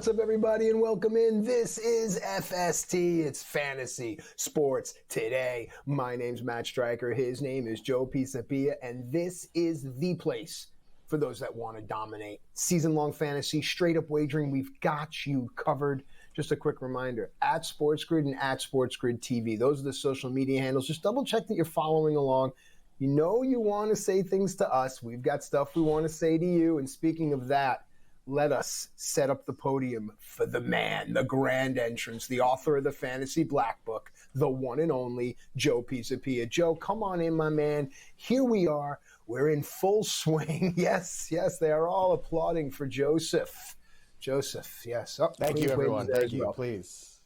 What's up, everybody, and welcome in. This is FST. It's Fantasy Sports Today. My name's Matt Striker. His name is Joe Pisapia, and this is the place for those that want to dominate. Season-long fantasy, straight-up wagering. We've got you covered. Just a quick reminder, at SportsGrid and at SportsGrid TV. Those are the social media handles. Just double-check that you're following along. You know you want to say things to us. We've got stuff we want to say to you. And speaking of that, let us set up the podium for the man, the grand entrance, the author of the Fantasy Black Book, the one and only Joe Pisapia. Joe, come on in, my man. Here we are. We're in full swing. Yes, they are all applauding for Joseph. Joseph, yes. Oh, Thank you, everyone. Thank you. Well. Please.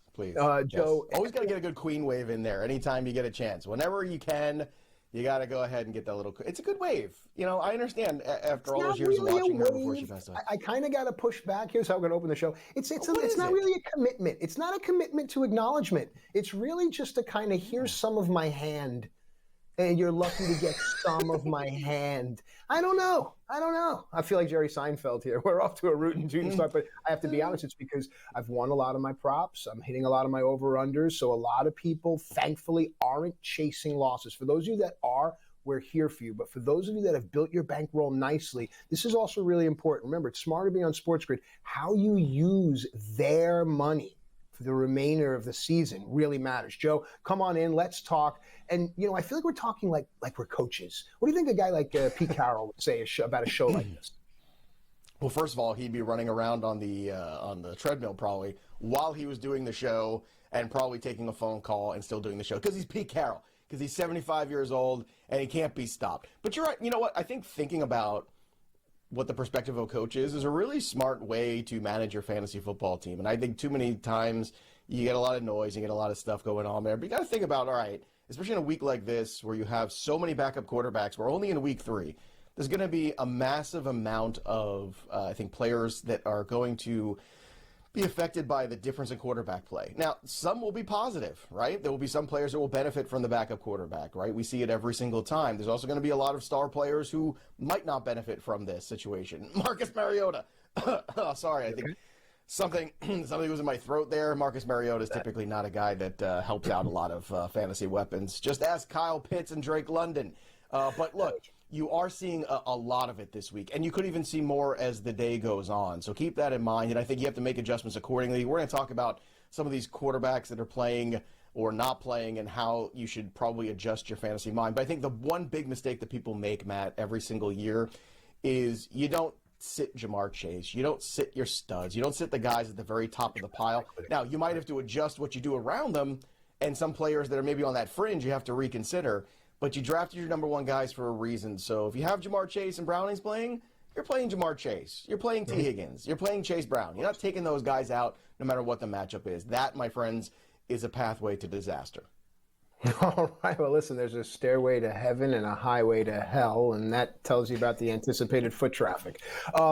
Joe. Always got to get a good queen wave in there anytime you get a chance. Whenever you can, you got to go ahead and get that little. It's a good wave. You know, I understand after all those years of watching her before she passed away. I kind of got to push back. Here's how we're going to open the show. It's not really a commitment. It's not a commitment to acknowledgement. It's really just to kind of hear some of my hand. And you're lucky to get some of my hand. I don't know. I feel like Jerry Seinfeld here. We're off to a rootin' tootin' start, but I have to be honest, it's because I've won a lot of my props. I'm hitting a lot of my over-unders, so a lot of people, thankfully, aren't chasing losses. For those of you that are, we're here for you. But for those of you that have built your bankroll nicely, this is also really important. Remember, it's smarter being on SportsGrid. How you use their money for the remainder of the season really matters. Joe, come on in. Let's talk. And, you know, I feel like we're talking like we're coaches. What do you think a guy like Pete Carroll would say about a show like this? Well, first of all, he'd be running around on the treadmill probably while he was doing the show and probably taking a phone call and still doing the show because he's Pete Carroll, because he's 75 years old and he can't be stopped. But you're right. You know what? I think thinking about what the perspective of a coach is a really smart way to manage your fantasy football team. And I think too many times you get a lot of noise, you get a lot of stuff going on there. But you got to think about, all right, especially in a week like this where you have so many backup quarterbacks, we're only in week 3. There's going to be a massive amount of, I think, players that are going to be affected by the difference in quarterback play. Now, some will be positive, right? There will be some players that will benefit from the backup quarterback, right? We see it every single time. There's also going to be a lot of star players who might not benefit from this situation. Marcus Mariota. Oh, sorry, I think something was in my throat there. Marcus Mariota is typically not a guy that helps out a lot of fantasy weapons. Just ask Kyle Pitts and Drake London. But look, you are seeing a lot of it this week, and you could even see more as the day goes on. So keep that in mind, and I think you have to make adjustments accordingly. We're going to talk about some of these quarterbacks that are playing or not playing and how you should probably adjust your fantasy mind. But I think the one big mistake that people make, Matt, every single year is you don't sit Jamar Chase. You don't sit your studs. You don't sit the guys at the very top of the pile. Now, you might have to adjust what you do around them, and some players that are maybe on that fringe you have to reconsider. But you drafted your number one guys for a reason. So if you have Jamar Chase and Browning's playing, you're playing Jamar Chase. You're playing T. Higgins. You're playing Chase Brown. You're not taking those guys out no matter what the matchup is. That, my friends, is a pathway to disaster. All right. Well, listen, there's a stairway to heaven and a highway to hell, and that tells you about the anticipated foot traffic.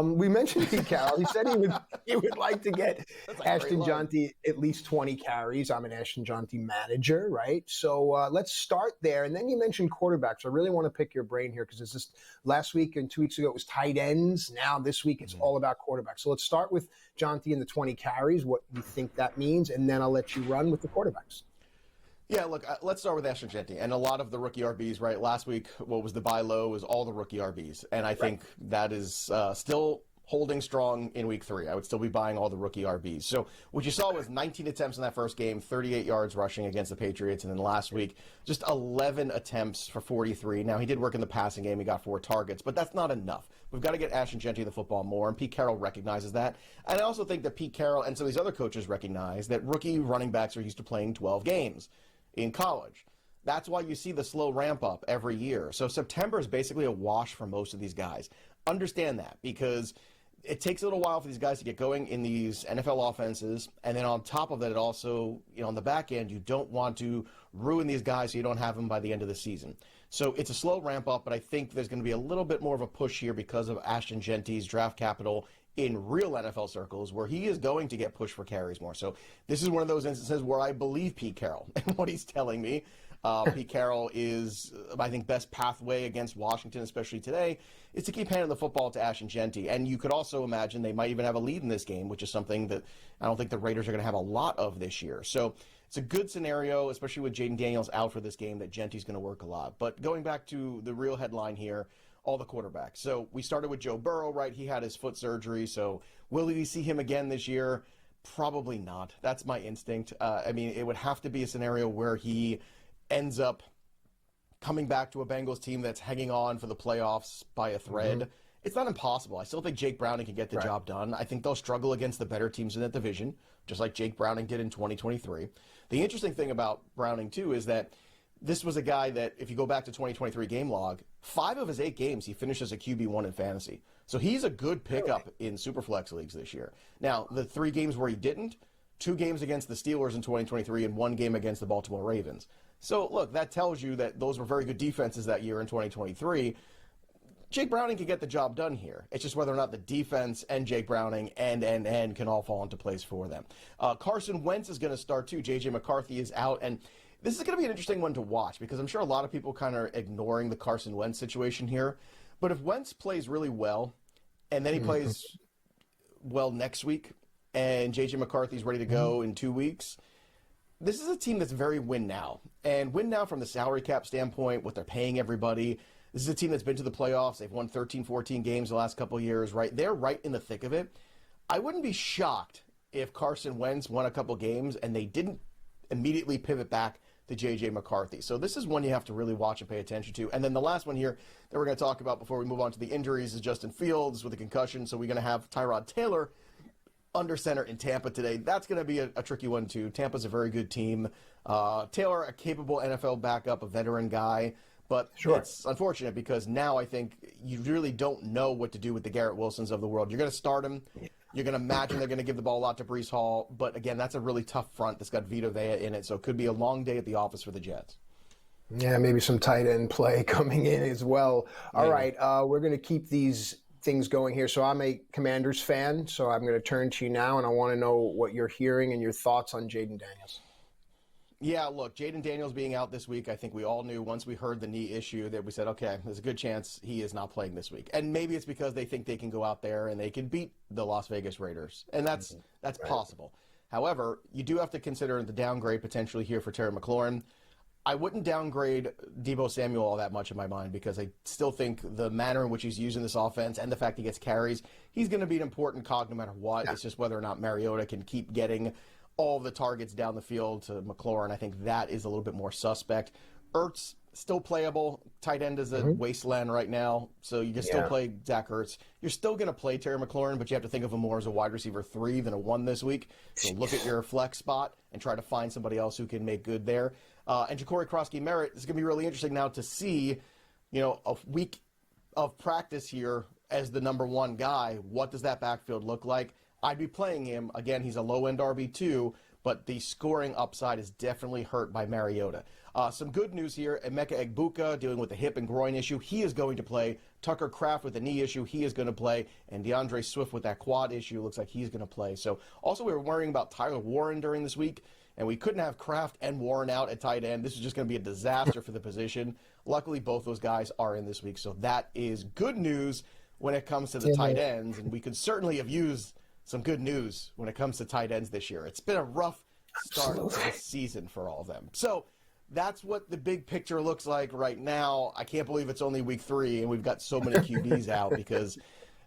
We mentioned Pete Carroll. He said he would like to get Ashton Jonty at least 20 carries. I'm an Ashton Jonty manager, right? So let's start there. And then you mentioned quarterbacks. I really want to pick your brain here because it's just last week and 2 weeks ago it was tight ends. Now this week it's all about quarterbacks. So let's start with Jonty and the 20 carries, what you think that means, and then I'll let you run with the quarterbacks. Yeah, look, let's start with Ashton Jeanty and a lot of the rookie RBs, right? Last week, what was the buy low was all the rookie RBs, and I think that is still holding strong in week 3. I would still be buying all the rookie RBs. So what you saw was 19 attempts in that first game, 38 yards rushing against the Patriots, and then last week, just 11 attempts for 43. Now, he did work in the passing game. He got 4 targets, but that's not enough. We've got to get Ashton Jeanty the football more, and Pete Carroll recognizes that. And I also think that Pete Carroll and some of these other coaches recognize that rookie running backs are used to playing 12 games in college. That's why you see the slow ramp up every year. So September is basically a wash for most of these guys. Understand that, because it takes a little while for these guys to get going in these NFL offenses. And then on top of that, it also, on the back end, you don't want to ruin these guys so you don't have them by the end of the season. So it's a slow ramp up, but I think there's going to be a little bit more of a push here because of Ashton Jeanty's draft capital in real NFL circles, where he is going to get pushed for carries more. So this is one of those instances where I believe Pete Carroll and what he's telling me. Pete Carroll is, I think, best pathway against Washington, especially today, is to keep handing the football to Ashton Genty. And you could also imagine they might even have a lead in this game, which is something that I don't think the Raiders are going to have a lot of this year. So it's a good scenario, especially with Jaden Daniels out for this game, that Genty's going to work a lot. But going back to the real headline here, all the quarterbacks. So we started with Joe Burrow, right? He had his foot surgery. So will we see him again this year? Probably not. That's my instinct. I mean, it would have to be a scenario where he ends up coming back to a Bengals team that's hanging on for the playoffs by a thread. Mm-hmm. It's not impossible. I still think Jake Browning can get the job done. I think they'll struggle against the better teams in that division, just like Jake Browning did in 2023. The interesting thing about Browning, too, is that this was a guy that, if you go back to 2023 game log, 5 of his 8 games he finished as a QB1 in fantasy. So he's a good pickup in Superflex leagues this year. Now, the 3 games where he didn't, 2 games against the Steelers in 2023 and 1 game against the Baltimore Ravens. So, look, that tells you that those were very good defenses that year in 2023. Jake Browning can get the job done here. It's just whether or not the defense and Jake Browning and can all fall into place for them. Carson Wentz is going to start, too. J.J. McCarthy is out, and this is going to be an interesting one to watch because I'm sure a lot of people kind of ignoring the Carson Wentz situation here. But if Wentz plays really well, and then he plays well next week, and J.J. McCarthy's ready to go in 2 weeks, this is a team that's very win now. And win now from the salary cap standpoint, what they're paying everybody. This is a team that's been to the playoffs. They've won 13, 14 games the last couple of years, right? They're right in the thick of it. I wouldn't be shocked if Carson Wentz won a couple games and they didn't immediately pivot back to J.J. McCarthy. So this is one you have to really watch and pay attention to. And then the last one here that we're going to talk about before we move on to the injuries is Justin Fields with a concussion. So we're going to have Tyrod Taylor under center in Tampa today. That's going to be a tricky one, too. Tampa's a very good team. Taylor, a capable NFL backup, a veteran guy. But it's unfortunate because now I think you really don't know what to do with the Garrett Wilsons of the world. You're going to start him. You're going to imagine they're going to give the ball a lot to Breece Hall. But, again, that's a really tough front that's got Vita Vea in it. So it could be a long day at the office for the Jets. Yeah, maybe some tight end play coming in as well. All right, we're going to keep these things going here. So I'm a Commanders fan, so I'm going to turn to you now, and I want to know what you're hearing and your thoughts on Jaden Daniels. Yeah, look, Jaden Daniels being out this week, I think we all knew once we heard the knee issue that we said, okay, there's a good chance he is not playing this week. And maybe it's because they think they can go out there and they can beat the Las Vegas Raiders. And that's possible. However, you do have to consider the downgrade potentially here for Terry McLaurin. I wouldn't downgrade Deebo Samuel all that much in my mind because I still think the manner in which he's using this offense and the fact he gets carries, he's going to be an important cog no matter what. Yeah. It's just whether or not Mariota can keep getting all the targets down the field to McLaurin. I think that is a little bit more suspect. Ertz, still playable. Tight end is a wasteland right now, so you can still play Zach Ertz. You're still going to play Terry McLaurin, but you have to think of him more as a wide receiver 3 than a 1 this week. So look at your flex spot and try to find somebody else who can make good there. And Ja'Cory Krosky-Merritt is going to be really interesting now to see, a week of practice here as the number 1 guy. What does that backfield look like? I'd be playing him. Again, he's a low-end RB2, but the scoring upside is definitely hurt by Mariota. Some good news here. Emeka Egbuka dealing with the hip and groin issue. He is going to play. Tucker Kraft with a knee issue. He is going to play. And DeAndre Swift with that quad issue looks like he's going to play. So also we were worrying about Tyler Warren during this week, and we couldn't have Kraft and Warren out at tight end. This is just going to be a disaster for the position. Luckily, both those guys are in this week. So that is good news when it comes to the tight ends. And we could certainly have used some good news when it comes to tight ends this year. It's been a rough start to the season for all of them. So that's what the big picture looks like right now. I can't believe it's only week 3 and we've got so many QBs out because,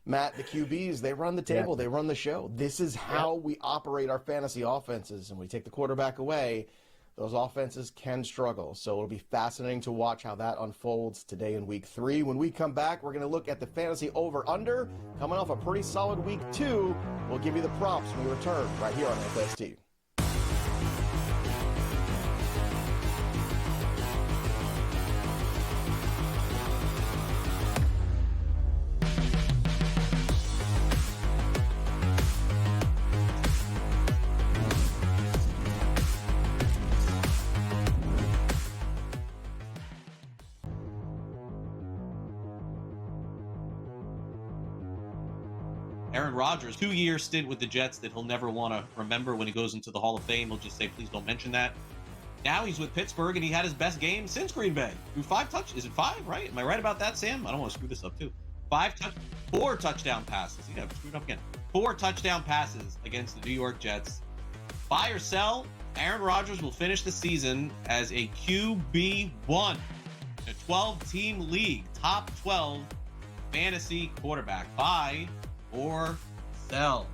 Matt, the QBs, they run the table, they run the show. This is how we operate our fantasy offenses. And we take the quarterback away, those offenses can struggle. So it'll be fascinating to watch how that unfolds today in week 3. When we come back, we're going to look at the fantasy over-under. Coming off a pretty solid week 2, we'll give you the props when we return right here on FST. Aaron Rodgers, 2-year stint with the Jets that he'll never want to remember when he goes into the Hall of Fame. He'll just say, please don't mention that. Now he's with Pittsburgh, and he had his best game since Green Bay. Threw 5 touchdowns. Is it 5, right? Am I right about that, Sam? I don't want to screw this up, too. 4 touchdown passes. You know, screwed up again. 4 touchdown passes against the New York Jets. Buy or sell, Aaron Rodgers will finish the season as a QB1, a 12-team league, top 12 fantasy quarterback. Buy or sell.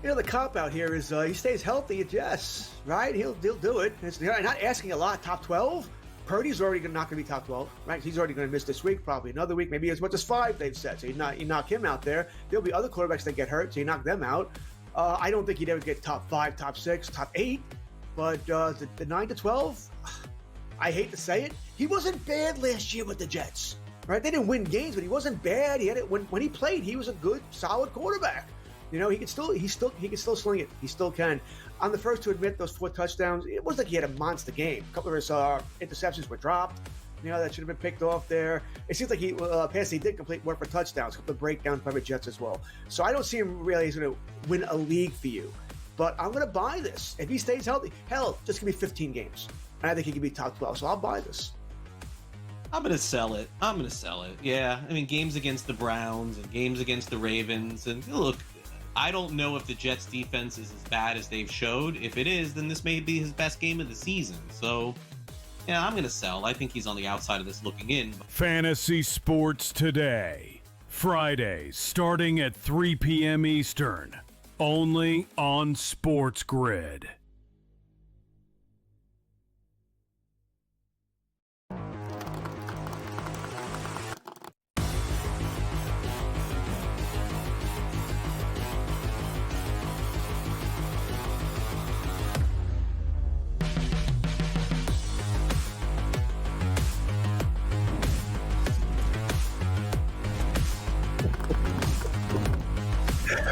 You know, the cop out here is he stays healthy, yes, right? He'll do it. They're not asking a lot. Top 12. Purdy's already not going to be top 12, right? He's already going to miss this week, probably another week, maybe as much as 5. They've said. So you knock him out there. There'll be other quarterbacks that get hurt, so you knock them out. I don't think he'd ever get top 5, top 6, top 8. But the 9 to 12, I hate to say it, he wasn't bad last year with the Jets, right? They didn't win games, but he wasn't bad. He had it when he played. He was a good, solid quarterback. You know, he can still sling it. He still can. I'm the first to admit those 4 touchdowns. It wasn't like he had a monster game. A couple of his interceptions were dropped. You know, that should have been picked off there. It seems like he did complete work for touchdowns. A couple of breakdowns by the Jets as well. So I don't see him really as going to win a league for you. But I'm going to buy this. If he stays healthy, hell, just give me 15 games. And I think he can be top 12. So I'll buy this. I'm going to sell it. Yeah. I mean, games against the Browns and games against the Ravens. And look, I don't know if the Jets defense is as bad as they've showed. If it is, then this may be his best game of the season. So, yeah, I'm going to sell. I think he's on the outside of this looking in. Fantasy Sports Today. Fridays starting at 3 p.m. Eastern. Only on SportsGrid.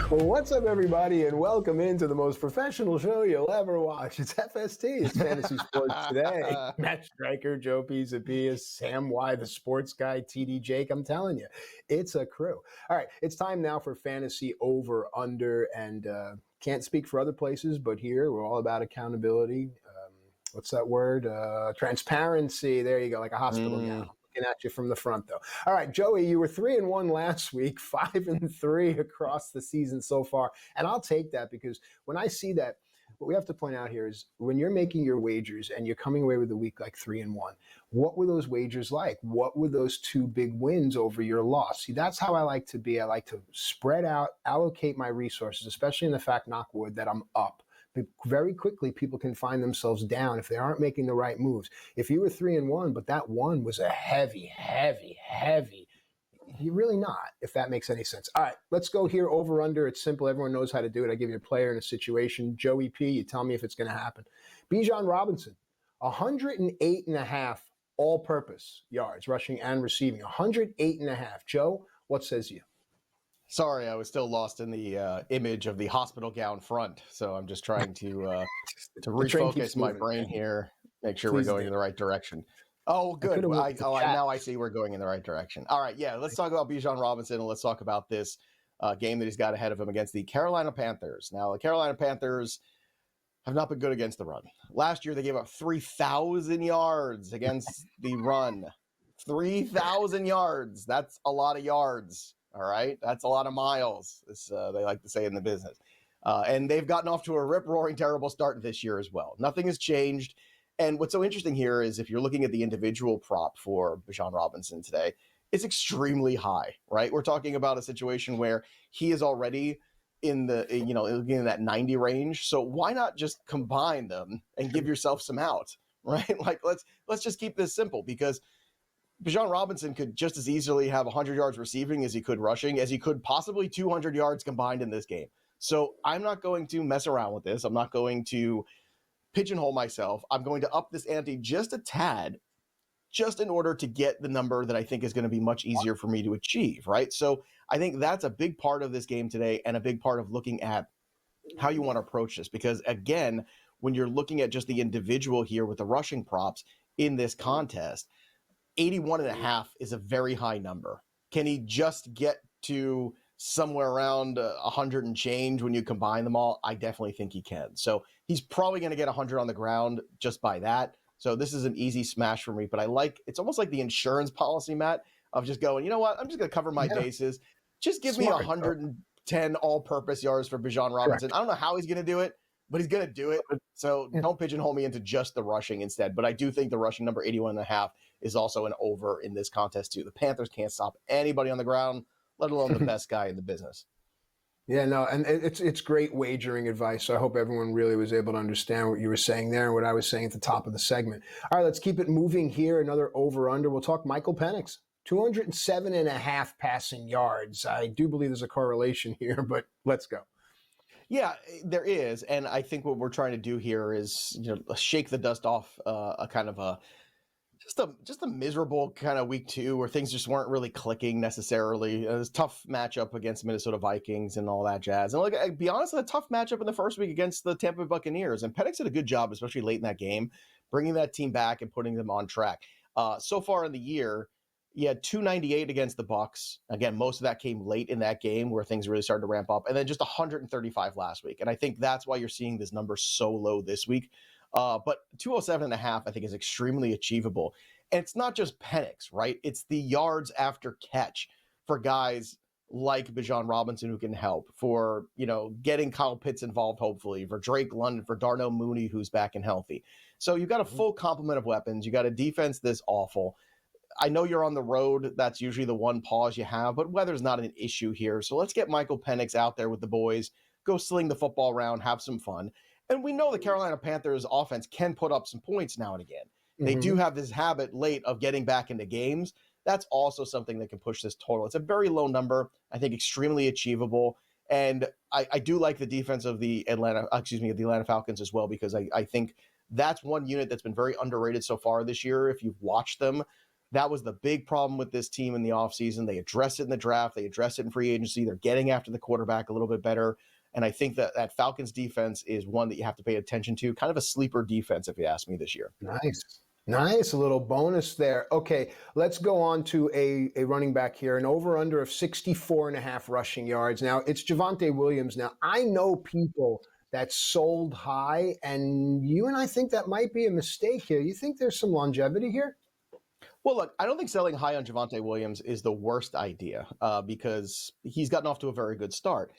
What's up, everybody, and welcome into the most professional show you'll ever watch. It's FST. It's Fantasy Sports Today. Matt Striker, Joe Pisapia, Sam Y, the sports guy, TD Jake. I'm telling you, it's a crew. All right, it's time now for Fantasy Over Under, and can't speak for other places, but here we're all about accountability. What's that word? Transparency. There you go, like a hospital gown. At you from the front, though. All right, Joey, you were 3-1 last week, 5-3 across the season so far, and I'll take that because when I see that, what we have to point out here is when you're making your wagers and you're coming away with a week like 3-1, what were those wagers like? What were those 2 big wins over your loss? See, that's how I like to be. I like to spread out, allocate my resources, especially in the fact, knock wood, that I'm up. Very quickly, people can find themselves down if they aren't making the right moves. If you were 3-1, but that one was a heavy, you're really not, if that makes any sense. All right, let's go here over under. It's simple. Everyone knows how to do it. I give you a player in a situation. Joey P, you tell me if it's going to happen. Bijan Robinson, 108.5 all-purpose yards, rushing and receiving. 108.5. Joe, what says you? Sorry, I was still lost in the image of the hospital gown front, so I'm just trying to refocus my brain here, make sure we're going in the right direction. Oh, good. Now I see we're going in the right direction. All right, yeah, let's talk about Bijan Robinson, and let's talk about this game that he's got ahead of him against the Carolina Panthers. Now, the Carolina Panthers have not been good against the run. Last year, they gave up 3,000 yards against the run. 3,000 yards. That's a lot of yards. All right, that's a lot of miles, as they like to say in the business. And they've gotten off to a rip-roaring terrible start this year as well. Nothing has changed. And what's so interesting here is if you're looking at the individual prop for Bijan Robinson today, it's extremely high, right? We're talking about a situation where he is already in the, in that 90 range. So why not just combine them and give yourself some out, right? Like, let's just keep this simple, because Bijan Robinson could just as easily have 100 yards receiving as he could rushing, as he could possibly 200 yards combined in this game. So I'm not going to mess around with this. I'm not going to pigeonhole myself. I'm going to up this ante just a tad, just in order to get the number that I think is going to be much easier for me to achieve, right? So I think that's a big part of this game today, and a big part of looking at how you want to approach this. Because again, when you're looking at just the individual here with the rushing props in this contest, 81.5 is a very high number. Can he just get to somewhere around 100 and change when you combine them all, I definitely think he can. So he's probably going to get 100 on the ground just by that. So this is an easy smash for me, but it's almost like the insurance policy, Matt, of just going, you know what, I'm just going to cover my bases. Just give me 110 all-purpose yards for Bijan Robinson. Correct. I don't know how he's going to do it, but he's going to do it. So don't pigeonhole me into just the rushing instead. But I do think the rushing number 81.5 is also an over in this contest too. The Panthers can't stop anybody on the ground, let alone the best guy in the business. Yeah, no, and it's great wagering advice. So I hope everyone really was able to understand what you were saying there and what I was saying at the top of the segment. All right, let's keep it moving here. Another over-under. We'll talk Michael Penix. 207.5 passing yards. I do believe there's a correlation here, but let's go. Yeah, there is. And I think what we're trying to do here is, shake the dust off a kind of just a miserable kind of week 2 where things just weren't really clicking necessarily. It was a tough matchup against Minnesota Vikings and all that jazz. And I'll be honest, a tough matchup in the first week against the Tampa Bay Buccaneers. And Penix did a good job, especially late in that game, bringing that team back and putting them on track. So far in the year, he had 298 against the Bucs. Again, most of that came late in that game where things really started to ramp up, and then just 135 last week. And I think that's why you're seeing this number so low this week. But 207.5, I think, is extremely achievable. And it's not just Penix, right? It's the yards after catch for guys like Bijan Robinson who can help, for, getting Kyle Pitts involved, hopefully, for Drake London, for Darnell Mooney, who's back and healthy. So you've got a full complement of weapons. You got a defense this awful. I know you're on the road. That's usually the one pause you have, but weather's not an issue here. So let's get Michael Penix out there with the boys, go sling the football around, have some fun. And we know the Carolina Panthers offense can put up some points now and again. They do have this habit late of getting back into games. That's also something that can push this total. It's a very low number, I think extremely achievable. And I do like the defense of the Atlanta Falcons as well, because I think that's one unit that's been very underrated so far this year. If you've watched them, that was the big problem with this team in the offseason. They addressed it in the draft. They addressed it in free agency. They're getting after the quarterback a little bit better. And I think that Falcons defense is one that you have to pay attention to. Kind of a sleeper defense, if you ask me, this year. Nice. A little bonus there. Okay, let's go on to a running back here. An over-under of 64.5 rushing yards. Now, it's Javonte Williams. Now, I know people that sold high, and you and I think that might be a mistake here. You think there's some longevity here? Well, look, I don't think selling high on Javonte Williams is the worst idea because he's gotten off to a very good start.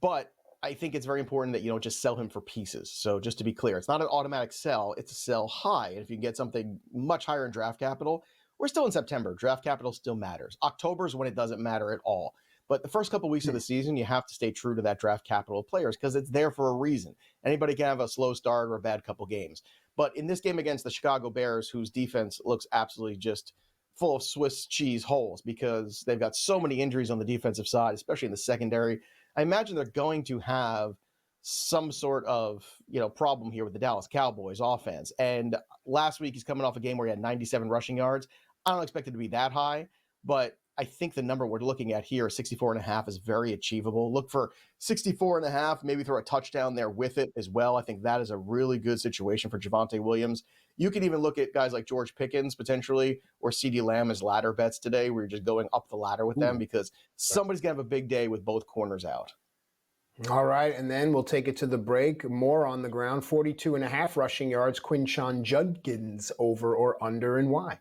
But I think it's very important that you don't just sell him for pieces. So just to be clear, it's not an automatic sell. It's a sell high. And if you can get something much higher in draft capital, we're still in September. Draft capital still matters. October is when it doesn't matter at all. But the first couple of weeks of the season, you have to stay true to that draft capital of players because it's there for a reason. Anybody can have a slow start or a bad couple games. But in this game against the Chicago Bears, whose defense looks absolutely just full of Swiss cheese holes because they've got so many injuries on the defensive side, especially in the secondary, I imagine they're going to have some sort of, problem here with the Dallas Cowboys offense. And last week he's coming off a game where he had 97 rushing yards. I don't expect it to be that high, but I think the number we're looking at here, 64.5, is very achievable. Look for 64.5, maybe throw a touchdown there with it as well. I think that is a really good situation for Javonte Williams. You can even look at guys like George Pickens potentially, or CeeDee Lamb as ladder bets today, where you're just going up the ladder with them because somebody's going to have a big day with both corners out. All right, and then we'll take it to the break. More on the ground, 42.5 rushing yards. Quinshon Judkins, over or under, and why?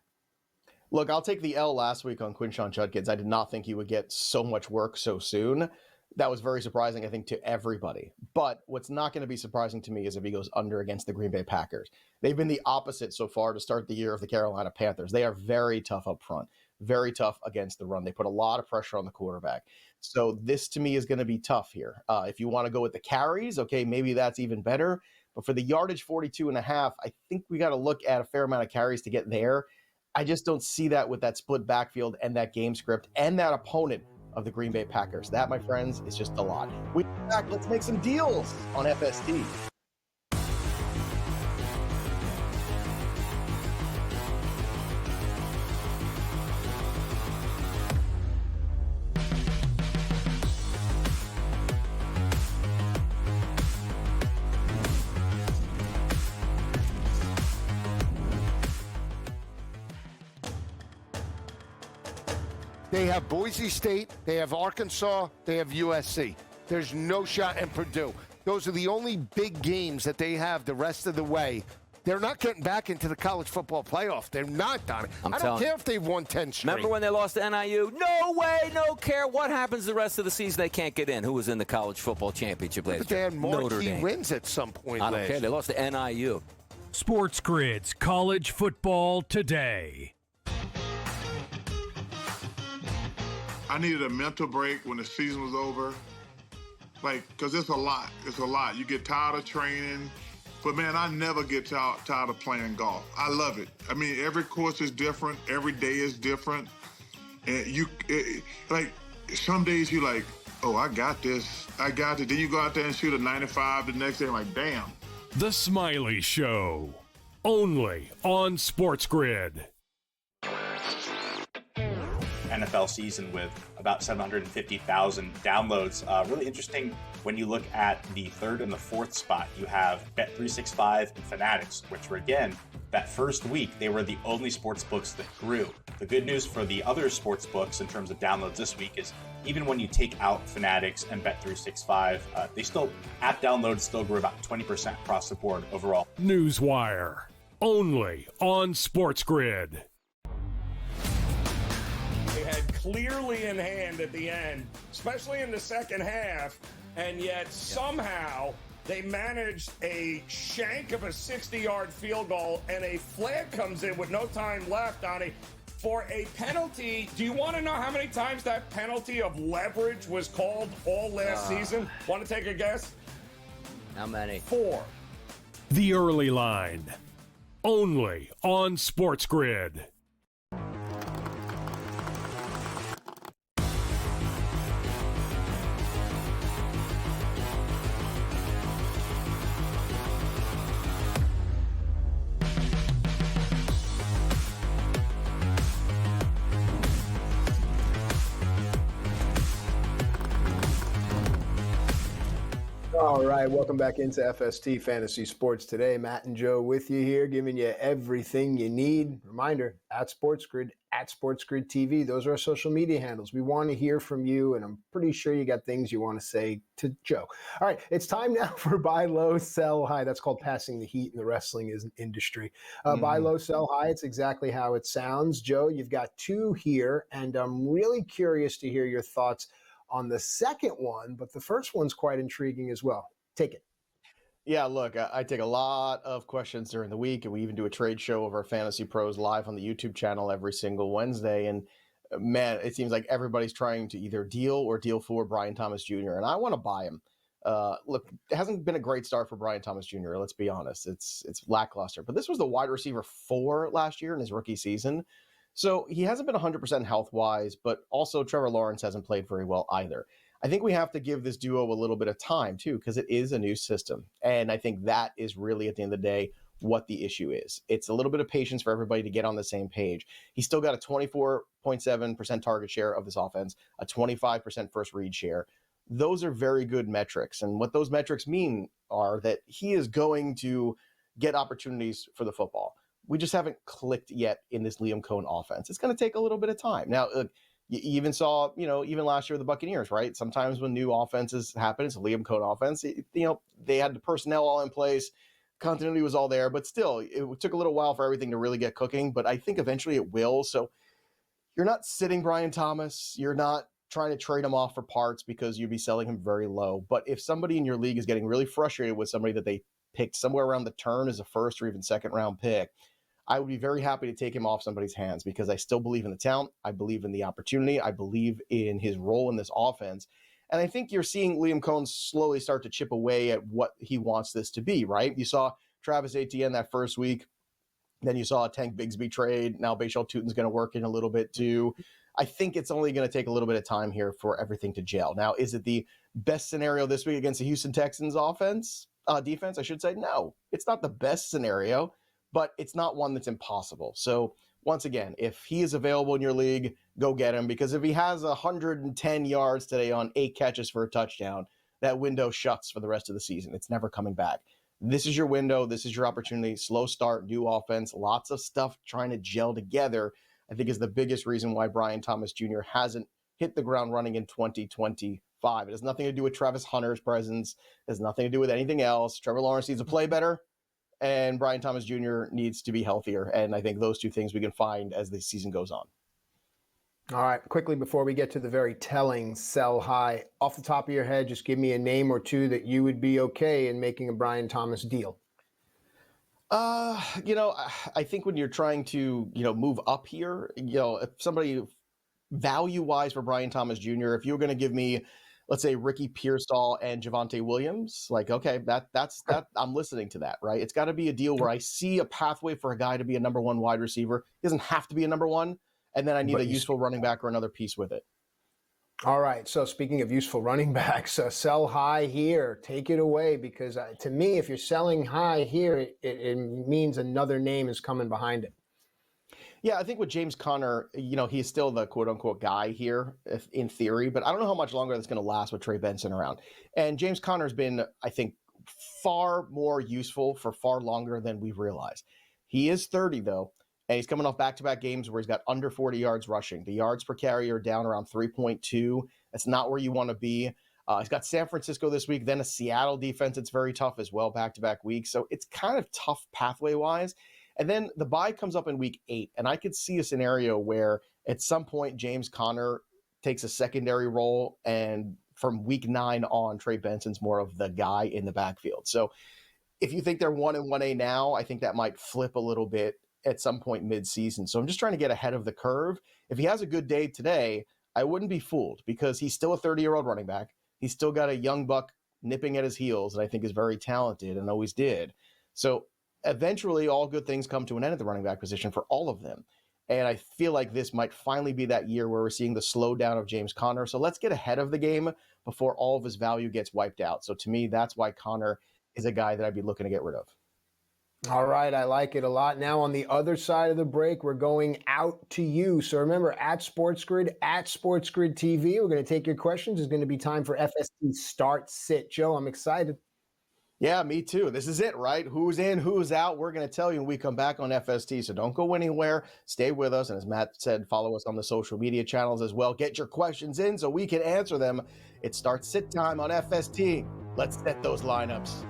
Look, I'll take the L last week on Quinshon Judkins. I did not think he would get so much work so soon. That was very surprising, I think, to everybody. But what's not going to be surprising to me is if he goes under against the Green Bay Packers. They've been the opposite so far to start the year of the Carolina Panthers. They are very tough up front, very tough against the run. They put a lot of pressure on the quarterback. So this, to me, is going to be tough here. If you want to go with the carries, okay, maybe that's even better. But for the yardage 42.5, I think we got to look at a fair amount of carries to get there. I just don't see that with that split backfield and that game script and that opponent of the Green Bay Packers. That, my friends, is just a lot. We're back. Let's make some deals on FST. They have Boise State, they have Arkansas, they have USC. There's no shot in Purdue. Those are the only big games that they have the rest of the way. They're not getting back into the college football playoff. They're not, Donnie. I don't care if they've won 10 straight. Remember when they lost to NIU? No way, no care. What happens the rest of the season? They can't get in. Who was in the college football championship last year? But they had marquee wins at some point I don't care. They lost to NIU. Sports Grid's College Football Today. I needed a mental break when the season was over. Because it's a lot. It's a lot. You get tired of training. But, man, I never get tired of playing golf. I love it. I mean, every course is different. Every day is different. And some days you're like, oh, I got this. I got it. Then you go out there and shoot a 95 the next day. I'm like, damn. The Smiley Show. Only on Sports Grid. NFL season with about 750,000 downloads. Really interesting when you look at the third and the fourth spot. You have Bet365 and Fanatics, which were, again, that first week, they were the only sports books that grew. The good news for the other sports books in terms of downloads this week is even when you take out Fanatics and Bet365, app downloads still grew about 20% across the board overall. Newswire. Only on Sports Grid. They had clearly in hand at the end, especially in the second half, and yet somehow they managed a shank of a 60-yard field goal, and a flag comes in with no time left on it for a penalty. Do you want to know how many times that penalty of leverage was called all last season? Want to take a guess? How many? 4. The Early Line. Only on Sports Grid. All right, welcome back into FST Fantasy Sports Today. Matt and Joe with you here, giving you everything you need. Reminder, at SportsGrid, at SportsGrid TV. Those are our social media handles. We want to hear from you, and I'm pretty sure you got things you want to say to Joe. All right, it's time now for Buy Low, Sell High. That's called passing the heat in the wrestling industry. Buy low, sell high. It's exactly how it sounds. Joe, you've got 2 here, and I'm really curious to hear your thoughts on the second one, but the first one's quite intriguing as well. Take it. Yeah, look, I take a lot of questions during the week, and we even do a trade show of our Fantasy Pros live on the YouTube channel every single Wednesday. And man, it seems like everybody's trying to either deal for Brian Thomas Jr., and I want to buy him. Look, it hasn't been a great start for Brian Thomas Jr., let's be honest. It's lackluster. But this was the wide receiver 4 last year in his rookie season. So he hasn't been 100% health-wise, but also Trevor Lawrence hasn't played very well either. I think we have to give this duo a little bit of time, too, because it is a new system. And I think that is really, at the end of the day, what the issue is. It's a little bit of patience for everybody to get on the same page. He's still got a 24.7% target share of this offense, a 25% first read share. Those are very good metrics. And what those metrics mean are that he is going to get opportunities for the football. We just haven't clicked yet in this Liam Cohen offense. It's going to take a little bit of time. Now, you even saw, even last year with the Buccaneers, right? Sometimes when new offenses happen, it's a Liam Cohen offense. They had the personnel all in place. Continuity was all there, but still, it took a little while for everything to really get cooking. But I think eventually it will. So you're not sitting Brian Thomas. You're not trying to trade him off for parts because you'd be selling him very low. But if somebody in your league is getting really frustrated with somebody that they picked somewhere around the turn as a first or even second round pick, I would be very happy to take him off somebody's hands because I still believe in the talent. I believe in the opportunity. I believe in his role in this offense. And I think you're seeing Liam Cohen slowly start to chip away at what he wants this to be, right? You saw Travis Etienne that first week. Then you saw a Tank Bigsby trade. Now Bashal Tutin's going to work in a little bit too. I think it's only going to take a little bit of time here for everything to gel. Now, is it the best scenario this week against the Houston Texans defense, I should say? No, it's not the best scenario, but it's not one that's impossible. So once again, if he is available in your league, go get him, because if he has 110 yards today on 8 catches for a touchdown, that window shuts for the rest of the season. It's never coming back. This is your window. This is your opportunity. Slow start, new offense, lots of stuff trying to gel together. I think is the biggest reason why Brian Thomas Jr. hasn't hit the ground running in 2025. It has nothing to do with Travis Hunter's presence. It has nothing to do with anything else. Trevor Lawrence needs to play better, and Brian Thomas Jr. needs to be healthier. And I think those two things we can find as the season goes on. All right, quickly before we get to the very telling sell high, off the top of your head, just give me a name or two that you would be okay in making a Brian Thomas deal. I think when you're trying to, move up here, if somebody value-wise for Brian Thomas Jr., if you're going to give me, let's say, Ricky Pearsall and Javonte Williams, like, okay, that's I'm listening to that, right? It's got to be a deal where I see a pathway for a guy to be a number one wide receiver. He doesn't have to be a number one, and then I need a useful running back or another piece with it. All right, so speaking of useful running backs, sell high here. Take it away, because to me, if you're selling high here, it means another name is coming behind it. Yeah, I think with James Conner, he's still the quote-unquote guy here in theory, but I don't know how much longer that's going to last with Trey Benson around. And James Conner's been, I think, far more useful for far longer than we've realized. He is 30, though, and he's coming off back-to-back games where he's got under 40 yards rushing. The yards per carry are down around 3.2. That's not where you want to be. He's got San Francisco this week, then a Seattle defense. It's very tough as well, back-to-back weeks. So it's kind of tough pathway-wise. And then the bye comes up in week 8, and I could see a scenario where at some point James Conner takes a secondary role, and from week 9 on, Trey Benson's more of the guy in the backfield. So if you think they're 1-1A now, I think that might flip a little bit at some point mid-season. So I'm just trying to get ahead of the curve. If he has a good day today, I wouldn't be fooled, because he's still a 30-year-old running back. He's still got a young buck nipping at his heels that I think is very talented and always did. So eventually all good things come to an end at the running back position for all of them. And I feel like this might finally be that year where we're seeing the slowdown of James Conner. So let's get ahead of the game before all of his value gets wiped out. So to me, that's why Conner is a guy that I'd be looking to get rid of. All right, I like it a lot. Now on the other side of the break, we're going out to you. So remember, at SportsGrid TV, we're going to take your questions. It's going to be time for FST Start Sit. Joe, I'm excited. Yeah, me too. This is it, right? Who's in, who's out? We're going to tell you when we come back on FST. So don't go anywhere. Stay with us. And as Matt said, follow us on the social media channels as well. Get your questions in so we can answer them. It starts sit time on FST. Let's set those lineups.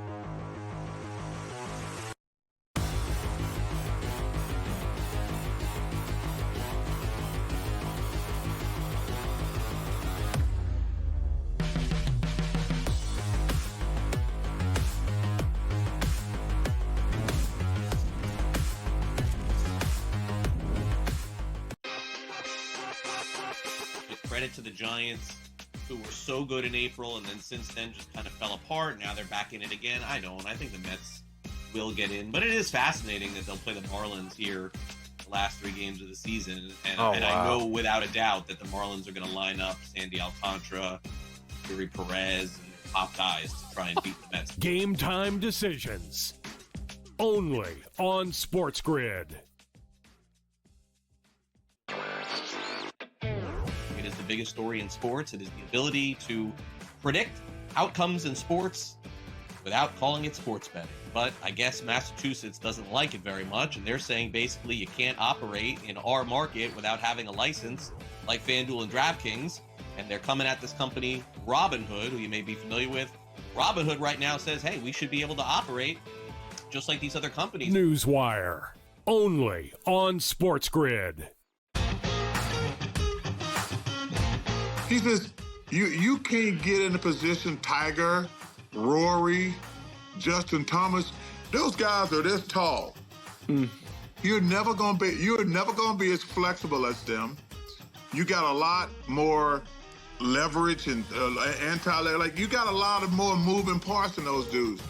Credit to the Giants, who were so good in April and then since then just kind of fell apart. Now they're back in it again. I think the Mets will get in, but it is fascinating that they'll play the Marlins here the last 3 games of the season. And I know without a doubt that the Marlins are going to line up Sandy Alcantara, Yuri Perez, and top guys to try and beat the Mets. Game time decisions. Only on SportsGrid. It is the biggest story in sports. It is the ability to predict outcomes in sports without calling it sports betting. But I guess Massachusetts doesn't like it very much, and they're saying basically you can't operate in our market without having a license like FanDuel and DraftKings. And they're coming at this company, Robinhood, who you may be familiar with. Robinhood right now says, hey, we should be able to operate just like these other companies. Newswire. Only on SportsGrid. He says, you can't get in the position Tiger, Rory, Justin Thomas. Those guys are this tall. You're never gonna be as flexible as them. You got a lot more leverage and you got a lot of more moving parts than those dudes.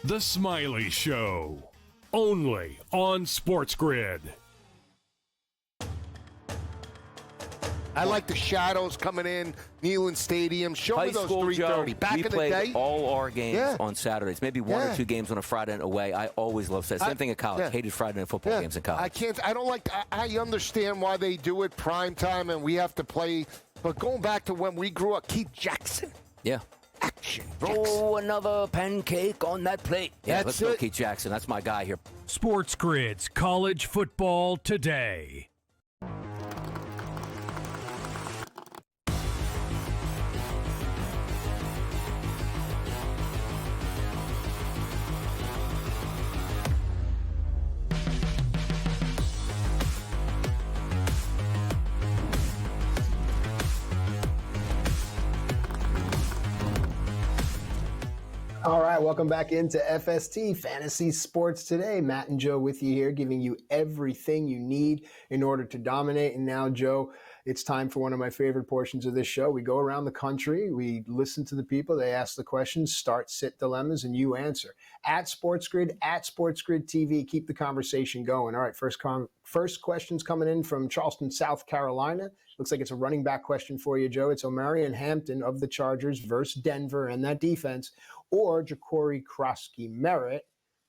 The Smiley Show. Only on SportsGrid. I like the shadows coming in, Neyland Stadium. Show me those 3:30. Back we in the played day, all our games on Saturdays. Maybe one or two games on a Friday night away. I always loved that. Same thing in college. Hated Friday night football games in college. I don't like. I understand why they do it prime time and we have to play. But going back to when we grew up, Keith Jackson. Yeah. Action. Throw another pancake on that plate. Yeah, let's go, Keith Jackson. That's my guy here. SportsGrid's College Football Today. All right, welcome back into FST Fantasy Sports Today. Matt and Joe with you here, giving you everything you need in order to dominate. And now, Joe, it's time for one of my favorite portions of this show. We go around the country, we listen to the people, they ask the questions, start, sit dilemmas, and you answer. At SportsGrid, at SportsGrid TV, keep the conversation going. All right, first question's coming in from Charleston, South Carolina. Looks like it's a running back question for you, Joe. It's Omarion Hampton of the Chargers versus Denver and that defense, or Ja'Cory Krosky-Merritt,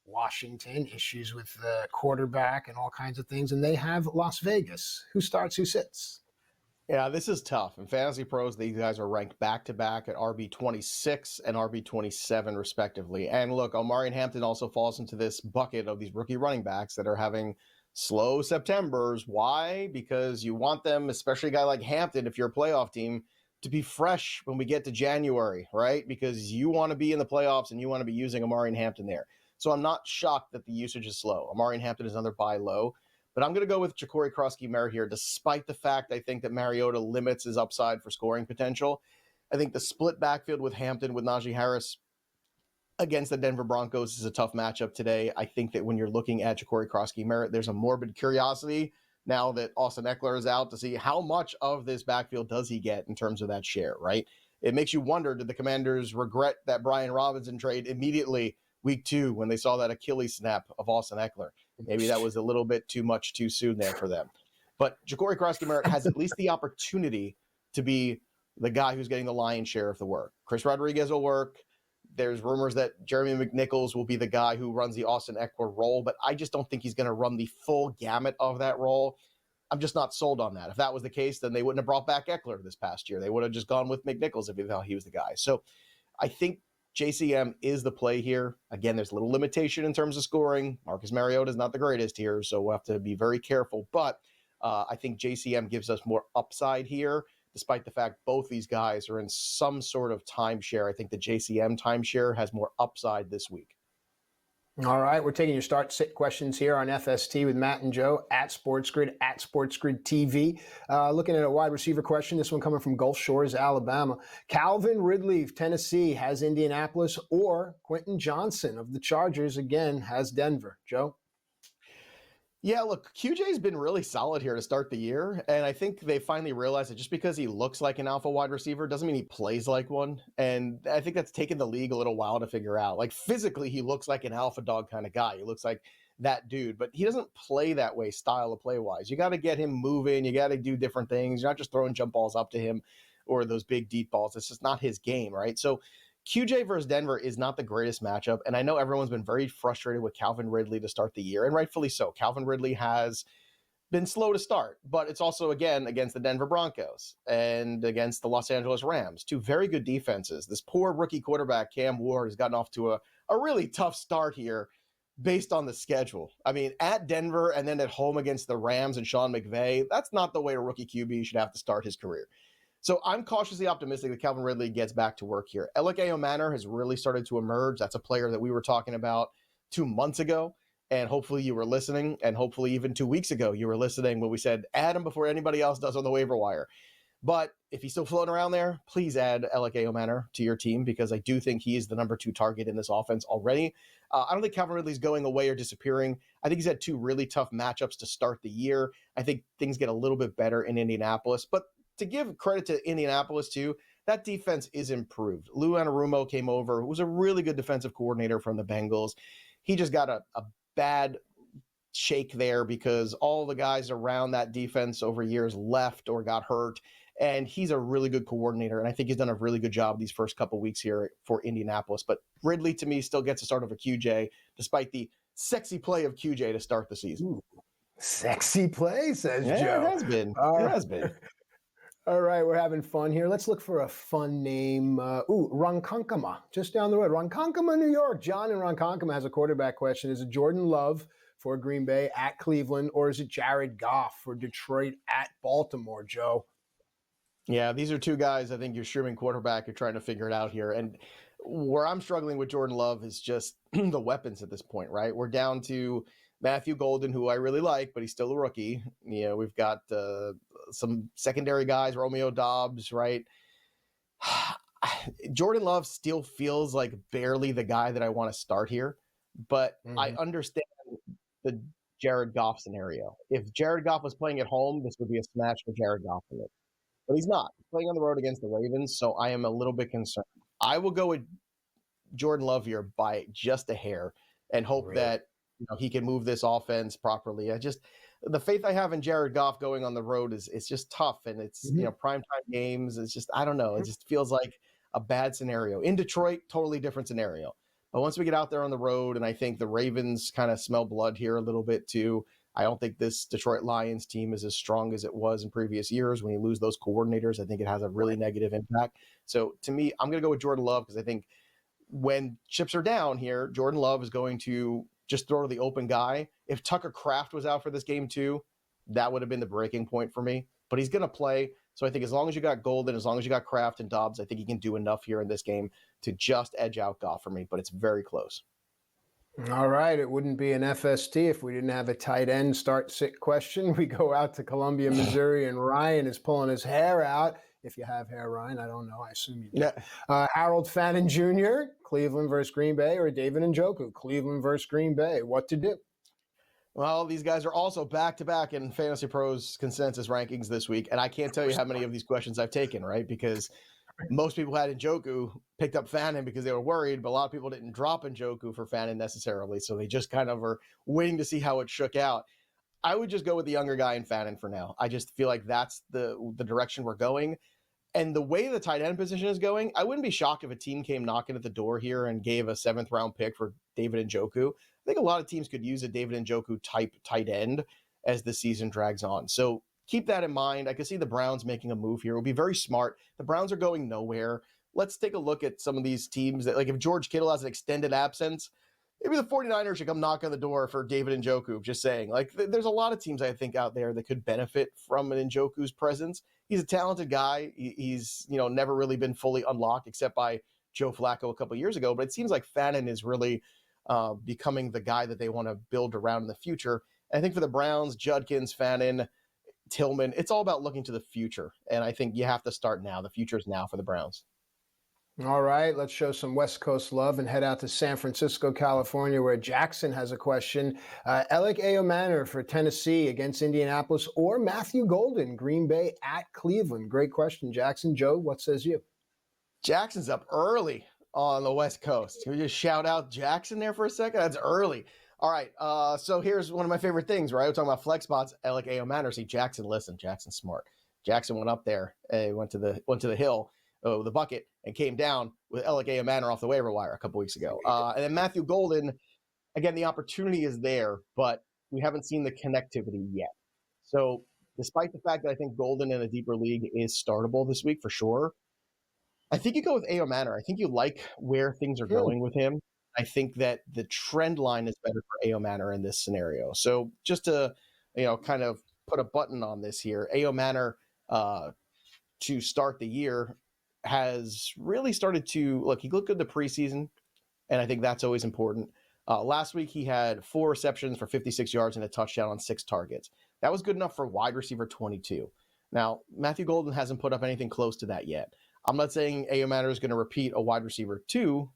Washington, issues with the quarterback and all kinds of things, and they have Las Vegas. Who starts, who sits? Yeah, this is tough. In Fantasy Pros, these guys are ranked back-to-back at RB26 and RB27, respectively. And look, Omarion Hampton also falls into this bucket of these rookie running backs that are having slow Septembers. Why? Because you want them, especially a guy like Hampton, if you're a playoff team, to be fresh when we get to January, right? Because you want to be in the playoffs and you want to be using Omarion Hampton there. So I'm not shocked that the usage is slow. Omarion Hampton is another buy low. But I'm going to go with Ja'Cory Krosky-Merritt here, despite the fact I think that Mariota limits his upside for scoring potential. I think the split backfield with Hampton, with Najee Harris against the Denver Broncos is a tough matchup today. I think that when you're looking at Ja'Cory Krosky-Merritt, there's a morbid curiosity now that Austin Eckler is out to see how much of this backfield does he get in terms of that share, right? It makes you wonder, did the Commanders regret that Brian Robinson trade immediately week 2 when they saw that Achilles snap of Austin Eckler? Maybe that was a little bit too much too soon there for them. But Ja'Cory Krosky-Merritt has at least the opportunity to be the guy who's getting the lion's share of the work. Chris Rodriguez will work. There's rumors that Jeremy McNichols will be the guy who runs the Austin Eckler role, but I just don't think he's going to run the full gamut of that role. I'm just not sold on that. If that was the case, then they wouldn't have brought back Eckler this past year. They would have just gone with McNichols if they thought he was the guy. So I think JCM is the play here. Again, there's a little limitation in terms of scoring. Marcus Mariota is not the greatest here, so we'll have to be very careful. But I think JCM gives us more upside here, despite the fact both these guys are in some sort of timeshare. I think the JCM timeshare has more upside this week. All right, we're taking your start sit questions here on FST with Matt and Joe at SportsGrid TV. Looking at a wide receiver question, this one coming from Gulf Shores, Alabama. Calvin Ridley of Tennessee has Indianapolis, or Quentin Johnson of the Chargers, again, has Denver. Joe? Yeah, look, QJ's been really solid here to start the year, and I think they finally realized that just because he looks like an alpha wide receiver doesn't mean he plays like one, and I think that's taken the league a little while to figure out. Like, physically, he looks like an alpha dog kind of guy. He looks like that dude, but he doesn't play that way style of play-wise. You got to get him moving. You got to do different things. You're not just throwing jump balls up to him or those big deep balls. It's just not his game, right? So QJ versus Denver is not the greatest matchup, and I know everyone's been very frustrated with Calvin Ridley to start the year, and rightfully so. Calvin Ridley has been slow to start, but it's also, again, against the Denver Broncos and against the Los Angeles Rams, two very good defenses. This poor rookie quarterback, Cam Ward, has gotten off to a really tough start here based on the schedule. I mean, at Denver and then at home against the Rams and Sean McVay, that's not the way a rookie QB should have to start his career. So I'm cautiously optimistic that Calvin Ridley gets back to work here. Elike Manor has really started to emerge. That's a player that we were talking about 2 months ago, and hopefully you were listening, and hopefully even 2 weeks ago you were listening when we said, add him before anybody else does on the waiver wire. But if he's still floating around there, please add Elike Manor to your team, because I do think he is the number 2 target in this offense already. I don't think Calvin Ridley's going away or disappearing. I think he's had 2 really tough matchups to start the year. I think things get a little bit better in Indianapolis, but to give credit to Indianapolis, too, that defense is improved. Lou Anarumo came over, who was a really good defensive coordinator from the Bengals. He just got a bad shake there because all the guys around that defense over years left or got hurt, and he's a really good coordinator, and I think he's done a really good job these first couple weeks here for Indianapolis. But Ridley, to me, still gets a start over QJ, despite the sexy play of QJ to start the season. Ooh, sexy play, says Joe. It has been. It has been. All right, we're having fun here. Let's look for a fun name. Ronkonkoma, just down the road. Ronkonkoma, New York. John in Ronkonkoma has a quarterback question. Is it Jordan Love for Green Bay at Cleveland, or is it Jared Goff for Detroit at Baltimore, Joe? Yeah, these are 2 guys I think you're streaming quarterback. You're trying to figure it out here. And where I'm struggling with Jordan Love is just the weapons at this point, right? We're down to Matthew Golden, who I really like, but he's still a rookie. You know, we've got some secondary guys, Romeo Dobbs, right? Jordan Love still feels like barely the guy that I want to start here, but I Mm-hmm. understand the Jared Goff scenario. If Jared Goff was playing at home, this would be a smash for Jared Goff. But he's not. He's playing on the road against the Ravens, so I am a little bit concerned. I will go with Jordan Love here by just a hair and hope that he can move this offense properly. The faith I have in Jared Goff going on the road is just tough, and it's primetime games. It's just I don't know. It just feels like a bad scenario. In Detroit, totally different scenario. But once we get out there on the road, and I think the Ravens kind of smell blood here a little bit too. I don't think this Detroit Lions team is as strong as it was in previous years. When you lose those coordinators, I think it has a really negative impact. So to me, I'm going to go with Jordan Love because I think when chips are down here, Jordan Love is going to just throw to the open guy. If Tucker Kraft was out for this game too, that would have been the breaking point for me. But he's going to play. So I think as long as you got Golden, as long as you got Kraft and Dobbs, I think he can do enough here in this game to just edge out Goff for me. But it's very close. All right. It wouldn't be an FST if we didn't have a tight end start-sit question. We go out to Columbia, Missouri, and Ryan is pulling his hair out. If you have hair, Ryan, I don't know. I assume you do. Yeah. Harold Fannin Jr., Cleveland versus Green Bay, or David Njoku, Cleveland versus Green Bay. What to do? Well, these guys are also back-to-back in Fantasy Pros consensus rankings this week, and I can't tell you how many of these questions I've taken, right? Because most people had Njoku, picked up Fannin because they were worried, but a lot of people didn't drop Njoku for Fannin necessarily, so they just kind of are waiting to see how it shook out. I would just go with the younger guy in Fannin for now. I just feel like that's the direction we're going. And the way the tight end position is going, I wouldn't be shocked if a team came knocking at the door here and gave a 7th-round pick for David Njoku. I think a lot of teams could use a David Njoku type tight end as the season drags on. So keep that in mind. I can see the Browns making a move here. It would be very smart. The Browns are going nowhere. Let's take a look at some of these teams that, like if George Kittle has an extended absence, maybe the 49ers should come knock on the door for David Njoku. Just saying. Like, there's a lot of teams I think out there that could benefit from an Njoku's presence. He's a talented guy. He's never really been fully unlocked except by Joe Flacco a couple of years ago. But it seems like Fannin is really becoming the guy that they want to build around in the future. And I think for the Browns, Judkins, Fannin, Tillman, it's all about looking to the future. And I think you have to start now. The future is now for the Browns. All right, let's show some West Coast love and head out to San Francisco, California, where Jackson has a question. Alec Manor for Tennessee against Indianapolis, or Matthew Golden, Green Bay at Cleveland. Great question, Jackson. Joe, what says you? Jackson's up early on the West Coast. Can we just shout out Jackson there for a second? That's early. All right, so here's one of my favorite things, right? We're talking about flex spots. Alec Manor. See, Jackson, listen, Jackson's smart. Jackson went up there, went to the hill. The bucket, and came down with Alec Manor off the waiver wire a couple weeks ago. And then Matthew Golden, again, the opportunity is there, but we haven't seen the connectivity yet. So despite the fact that I think Golden in a deeper league is startable this week for sure, I think you go with Manor. I think you like where things are going with him. I think that the trend line is better for Manor in this scenario. So just to, kind of put a button on this here, Manor to start the year has really started to look. He looked good the preseason, and I think that's always important. Last week, he had 4 receptions for 56 yards and a touchdown on 6 targets. That was good enough for wide receiver 22. Now, Matthew Golden hasn't put up anything close to that yet. I'm not saying Manor is going to repeat a wide receiver 2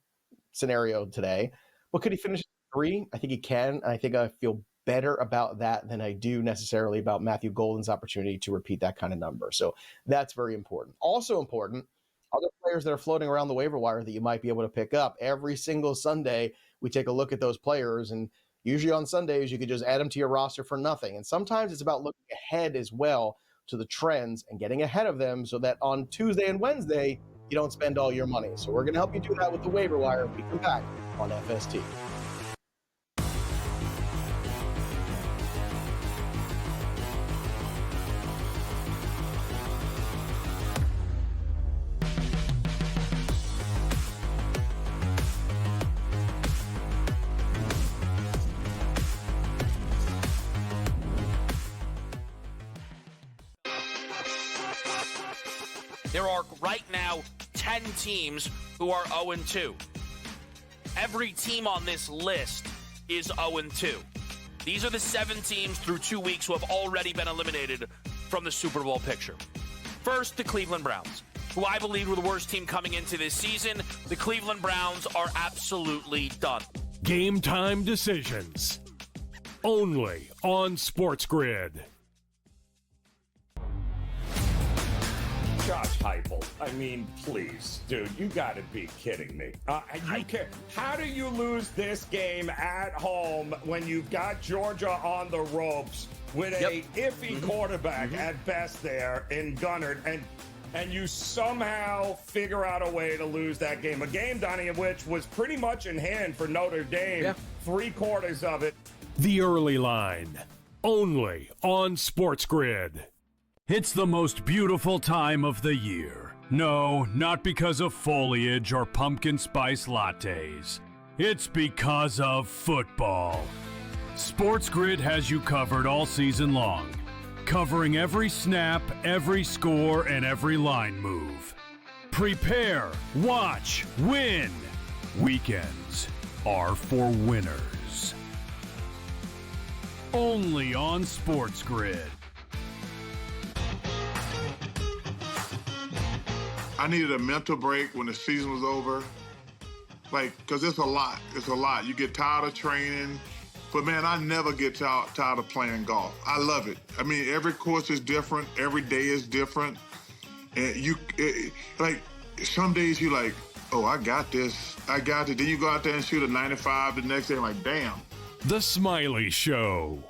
scenario today, but could he finish 3? I think he can, and I think I feel better about that than I do necessarily about Matthew Golden's opportunity to repeat that kind of number. So that's very important. Also important, other players that are floating around the waiver wire that you might be able to pick up. Every single Sunday, we take a look at those players, and usually on Sundays, you could just add them to your roster for nothing. And sometimes it's about looking ahead as well to the trends and getting ahead of them so that on Tuesday and Wednesday, you don't spend all your money. So we're going to help you do that with the waiver wire when we come back on FST. There are right now 10 teams who are 0-2. Every team on this list is 0-2. These are the 7 teams through 2 weeks who have already been eliminated from the Super Bowl picture. First, the Cleveland Browns. who I believe were the worst team coming into this season. The Cleveland Browns are absolutely done. Game time decisions. Only on SportsGrid. Josh Heupel. I mean, please, dude, you got to be kidding me. How do you lose this game at home when you've got Georgia on the ropes with a iffy quarterback at best there in Gunnard, and you somehow figure out a way to lose that game? A game, Donnie, in which was pretty much in hand for Notre Dame, 3/4 of it. The early line. Only on SportsGrid. It's the most beautiful time of the year. No, not because of foliage or pumpkin spice lattes. It's because of football. SportsGrid has you covered all season long, covering every snap, every score, and every line move. Prepare, watch, win. Weekends are for winners. Only on SportsGrid. I needed a mental break when the season was over. Like, because it's a lot. It's a lot. You get tired of training. But, man, I never get tired of playing golf. I love it. I mean, every course is different. Every day is different. And like, some days you're like, oh, I got this. I got it. Then you go out there and shoot a 95 the next day. I'm like, damn. The Smiley Show.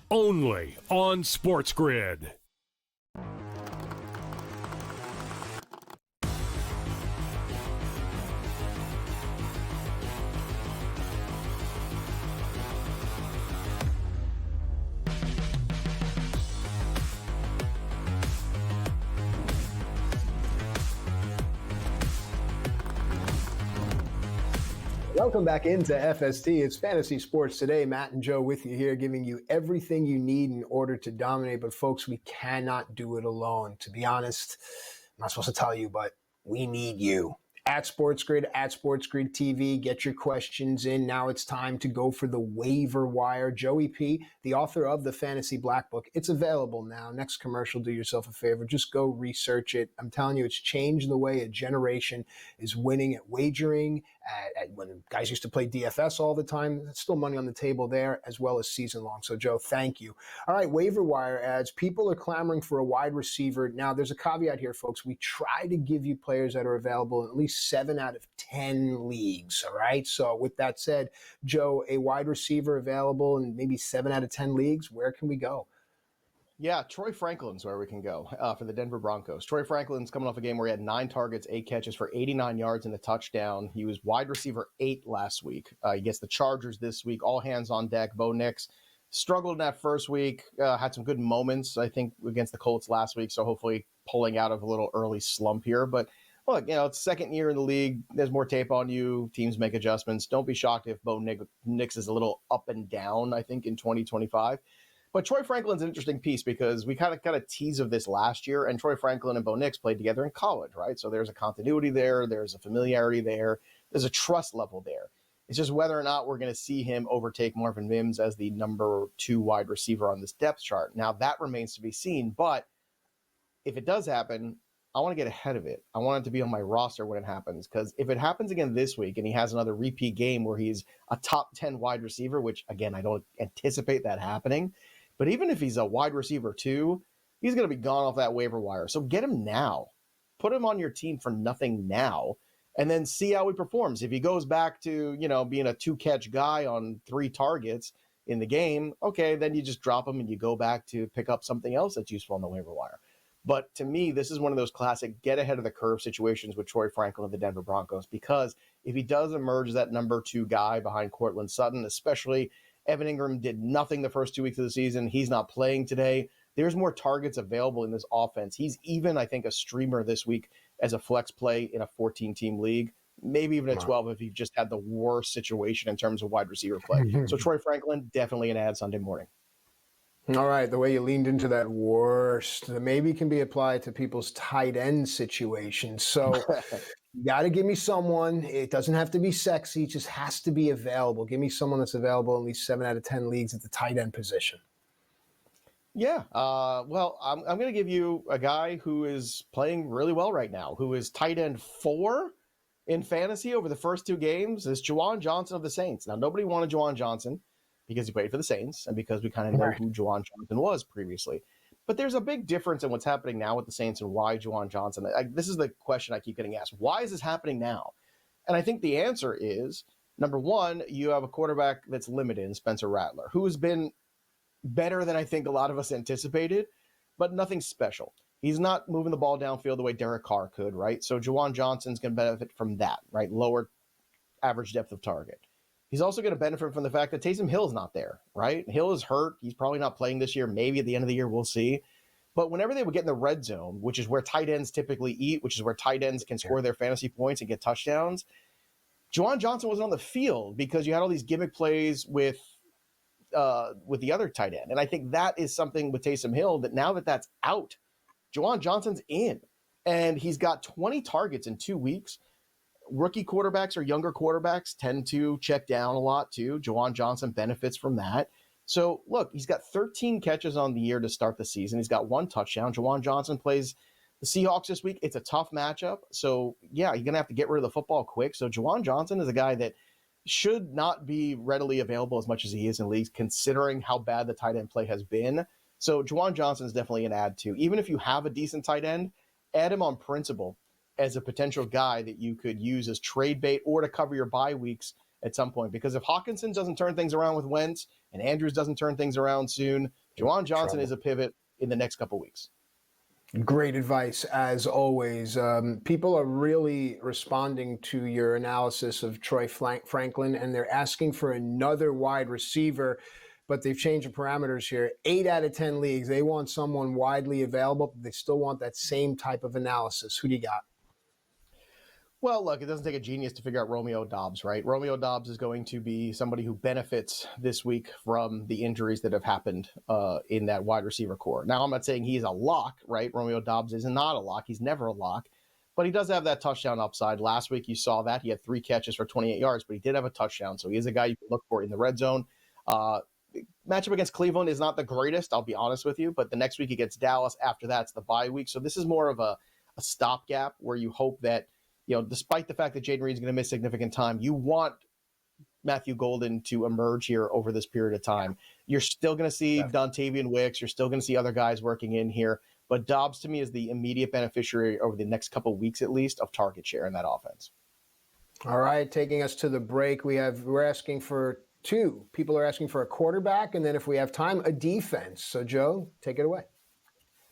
Only on SportsGrid. Welcome back into FST. It's Fantasy Sports Today. Matt and Joe with you here, giving you everything you need in order to dominate. But folks, we cannot do it alone. To be honest, I'm not supposed to tell you, but we need you. At SportsGrid, at SportsGrid TV, get your questions in. Now it's time to go for the waiver wire. Joey P., the author of the Fantasy Black Book, it's available now. Next commercial, do yourself a favor. Just go research it. I'm telling you, it's changed the way a generation is winning at wagering. When guys used to play DFS all the time, there's still money on the table there, as well as season long. So, Joe, thank you. All right, waiver wire ads. People are clamoring for a wide receiver. Now, there's a caveat here, folks. We try to give you players that are available in at least 7 out of 10 leagues, all right? So, with that said, Joe, a wide receiver available in maybe 7 out of 10 leagues, where can we go? Yeah, Troy Franklin's where we can go for the Denver Broncos. Troy Franklin's coming off a game where he had 9 targets, 8 catches for 89 yards and a touchdown. He was wide receiver 8 last week. He gets the Chargers this week. All hands on deck. Bo Nix struggled in that first week, had some good moments, I think, against the Colts last week. So hopefully pulling out of a little early slump here. But look, it's second year in the league. There's more tape on you. Teams make adjustments. Don't be shocked if Bo Nix is a little up and down, I think, in 2025. But Troy Franklin's an interesting piece because we kind of got a tease of this last year, and Troy Franklin and Bo Nix played together in college, right? So there's a continuity there. There's a familiarity there. There's a trust level there. It's just whether or not we're going to see him overtake Marvin Mims as the number 2 wide receiver on this depth chart. Now, that remains to be seen, but if it does happen, I want to get ahead of it. I want it to be on my roster when it happens, because if it happens again this week and he has another repeat game where he's a top 10 wide receiver, which, again, I don't anticipate that happening, but even if he's a wide receiver 2, he's going to be gone off that waiver wire. So get him now. Put him on your team for nothing now, and then see how he performs. If he goes back to, being a 2-catch guy on 3 targets in the game, okay, then you just drop him and you go back to pick up something else that's useful on the waiver wire. But to me, this is one of those classic get ahead of the curve situations with Troy Franklin of the Denver Broncos, because if he does emerge as that number 2 guy behind Cortland Sutton, especially Evan Ingram did nothing the first 2 weeks of the season. He's not playing today. There's more targets available in this offense. He's even, I think, a streamer this week as a flex play in a 14-team league, maybe even a 12 if he just had the worst situation in terms of wide receiver play. So Troy Franklin, definitely an ad Sunday morning. All right, the way you leaned into that worst, maybe can be applied to people's tight end situations. So you got to give me someone. It doesn't have to be sexy. It just has to be available. Give me someone that's available in at least 7 out of 10 leagues at the tight end position. Yeah. Well, I'm going to give you a guy who is playing really well right now, who is tight end 4 in fantasy over the first 2 games, is Juwan Johnson of the Saints. Now, nobody wanted Juwan Johnson because he played for the Saints and because we kind of know who Juwan Johnson was previously. But there's a big difference in what's happening now with the Saints and why Juwan Johnson. This is the question I keep getting asked. Why is this happening now? And I think the answer is, number one, you have a quarterback that's limited in Spencer Rattler, who has been better than I think a lot of us anticipated, but nothing special. He's not moving the ball downfield the way Derek Carr could, right? So Juwan Johnson's going to benefit from that, right? Lower average depth of target. He's also going to benefit from the fact that Taysom Hill's not there, right? Hill is hurt. He's probably not playing this year. Maybe at the end of the year, we'll see. But whenever they would get in the red zone, which is where tight ends typically eat, which is where tight ends can score their fantasy points and get touchdowns, Juwan Johnson wasn't on the field because you had all these gimmick plays with the other tight end. And I think that is something with Taysom Hill that now that that's out, Juwan Johnson's in. And he's got 20 targets in 2 weeks. Rookie quarterbacks or younger quarterbacks tend to check down a lot too. Juwan Johnson benefits from that. So look, he's got 13 catches on the year to start the season. He's got 1 touchdown. Juwan Johnson plays the Seahawks this week. It's a tough matchup. So yeah, you're going to have to get rid of the football quick. So Juwan Johnson is a guy that should not be readily available as much as he is in leagues, considering how bad the tight end play has been. So Juwan Johnson is definitely an add too. Even if you have a decent tight end, add him on principle as a potential guy that you could use as trade bait or to cover your bye weeks at some point. Because if Hawkinson doesn't turn things around with Wentz and Andrews doesn't turn things around soon, Juwan Johnson is a pivot in the next couple weeks. Great advice, as always. People are really responding to your analysis of Troy Franklin, and they're asking for another wide receiver, but they've changed the parameters here. 8 out of 10 leagues, they want someone widely available, but they still want that same type of analysis. Who do you got? Well, look, it doesn't take a genius to figure out Romeo Doubs, right? Romeo Doubs is going to be somebody who benefits this week from the injuries that have happened in that wide receiver core. Now, I'm not saying he's a lock, right? Romeo Doubs is not a lock. He's never a lock, but he does have that touchdown upside. Last week, you saw that. He had 3 catches for 28 yards, but he did have a touchdown. So he is a guy you can look for in the red zone. Matchup against Cleveland is not the greatest, I'll be honest with you, but the next week he gets Dallas. After that's the bye week. So this is more of a stopgap where you hope that, you know, despite the fact that Jaden Reed's going to miss significant time, you want Matthew Golden to emerge here over this period of time. You're still going to see Dontavian Wicks. You're still going to see other guys working in here. But Doubs, to me, is the immediate beneficiary over the next couple of weeks, at least, of target share in that offense. All right, taking us to the break, we're asking for 2. People are asking for a quarterback, and then if we have time, a defense. So, Joe, take it away.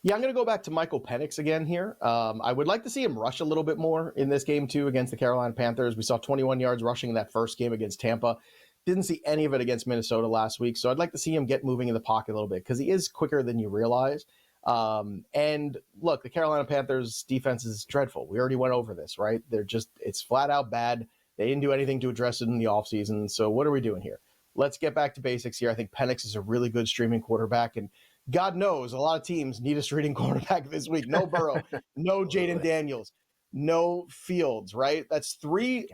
Yeah, I'm going to go back to Michael Penix again here. I would like to see him rush a little bit more in this game, too, against the Carolina Panthers. We saw 21 yards rushing in that first game against Tampa. Didn't see any of it against Minnesota last week. So I'd like to see him get moving in the pocket a little bit because he is quicker than you realize. And look, the Carolina Panthers defense is dreadful. We already went over this, right? It's flat out bad. They didn't do anything to address it in the offseason. So what are we doing here? Let's get back to basics here. I think Penix is a really good streaming quarterback, and God knows a lot of teams need a streaming quarterback this week. No Burrow, no Jaden Daniels, no Fields, right? That's 3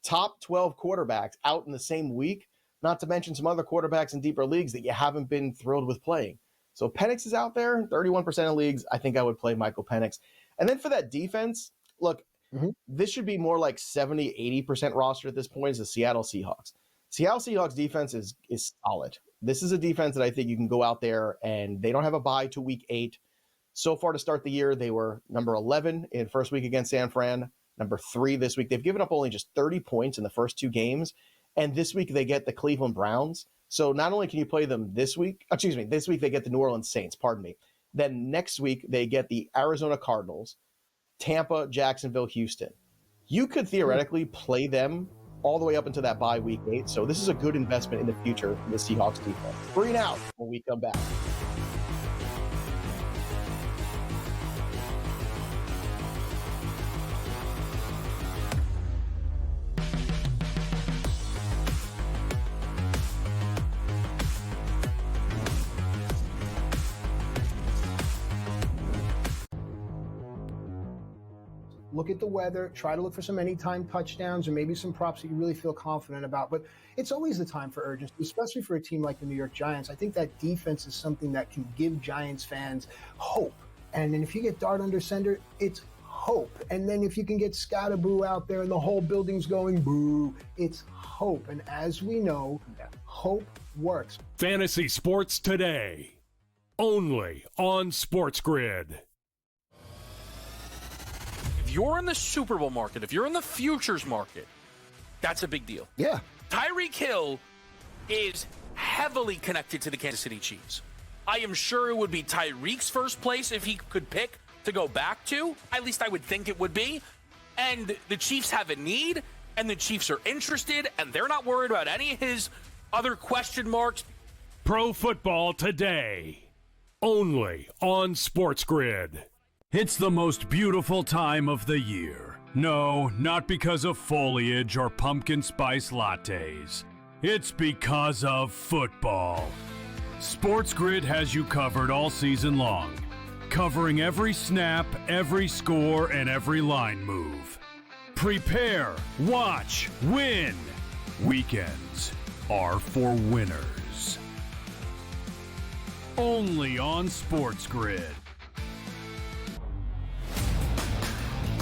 top 12 quarterbacks out in the same week, not to mention some other quarterbacks in deeper leagues that you haven't been thrilled with playing. So Penix is out there, 31% of leagues. I think I would play Michael Penix. And then for that defense, look, this should be more like 70, 80% roster at this point is the Seattle Seahawks. Seattle Seahawks defense is solid. This is a defense that I think you can go out there, and they don't have a bye to week 8. So far to start the year, they were number 11 in first week against San Fran, number 3 this week. They've given up only just 30 points in the first 2 games, and this week they get the Cleveland Browns. So not only can you play them this week they get the New Orleans Saints, Then next week they get the Arizona Cardinals, Tampa, Jacksonville, Houston. You could theoretically play them all the way up into that bye week 8. So this is a good investment in the future for the Seahawks defense. 3 and out when we come back. look at the weather, try to look for some anytime touchdowns or maybe some props that you really feel confident about. But it's always the time for urgency, especially for a team like the New York Giants. I think that defense is something that can give Giants fans hope. And then if you get Dart under center, it's hope. And then if you can get Scatterboo out there and the whole building's going boo, it's hope. And as we know, hope works. Fantasy Sports Today, only on SportsGrid. If you're in the Super Bowl market, if you're in the futures market, that's a big deal. Yeah. Tyreek Hill is heavily connected to the Kansas City Chiefs. I am sure it would be Tyreek's first place if he could pick to go back to. At least I would think it would be. And the Chiefs have a need, and the Chiefs are interested, and they're not worried about any of his other question marks. Pro Football Today, only on SportsGrid. It's the most beautiful time of the year. No, not because of foliage or pumpkin spice lattes. It's because of football. SportsGrid has you covered all season long, covering every snap, every score, and every line move. Prepare, watch, win. Weekends are for winners. Only on SportsGrid.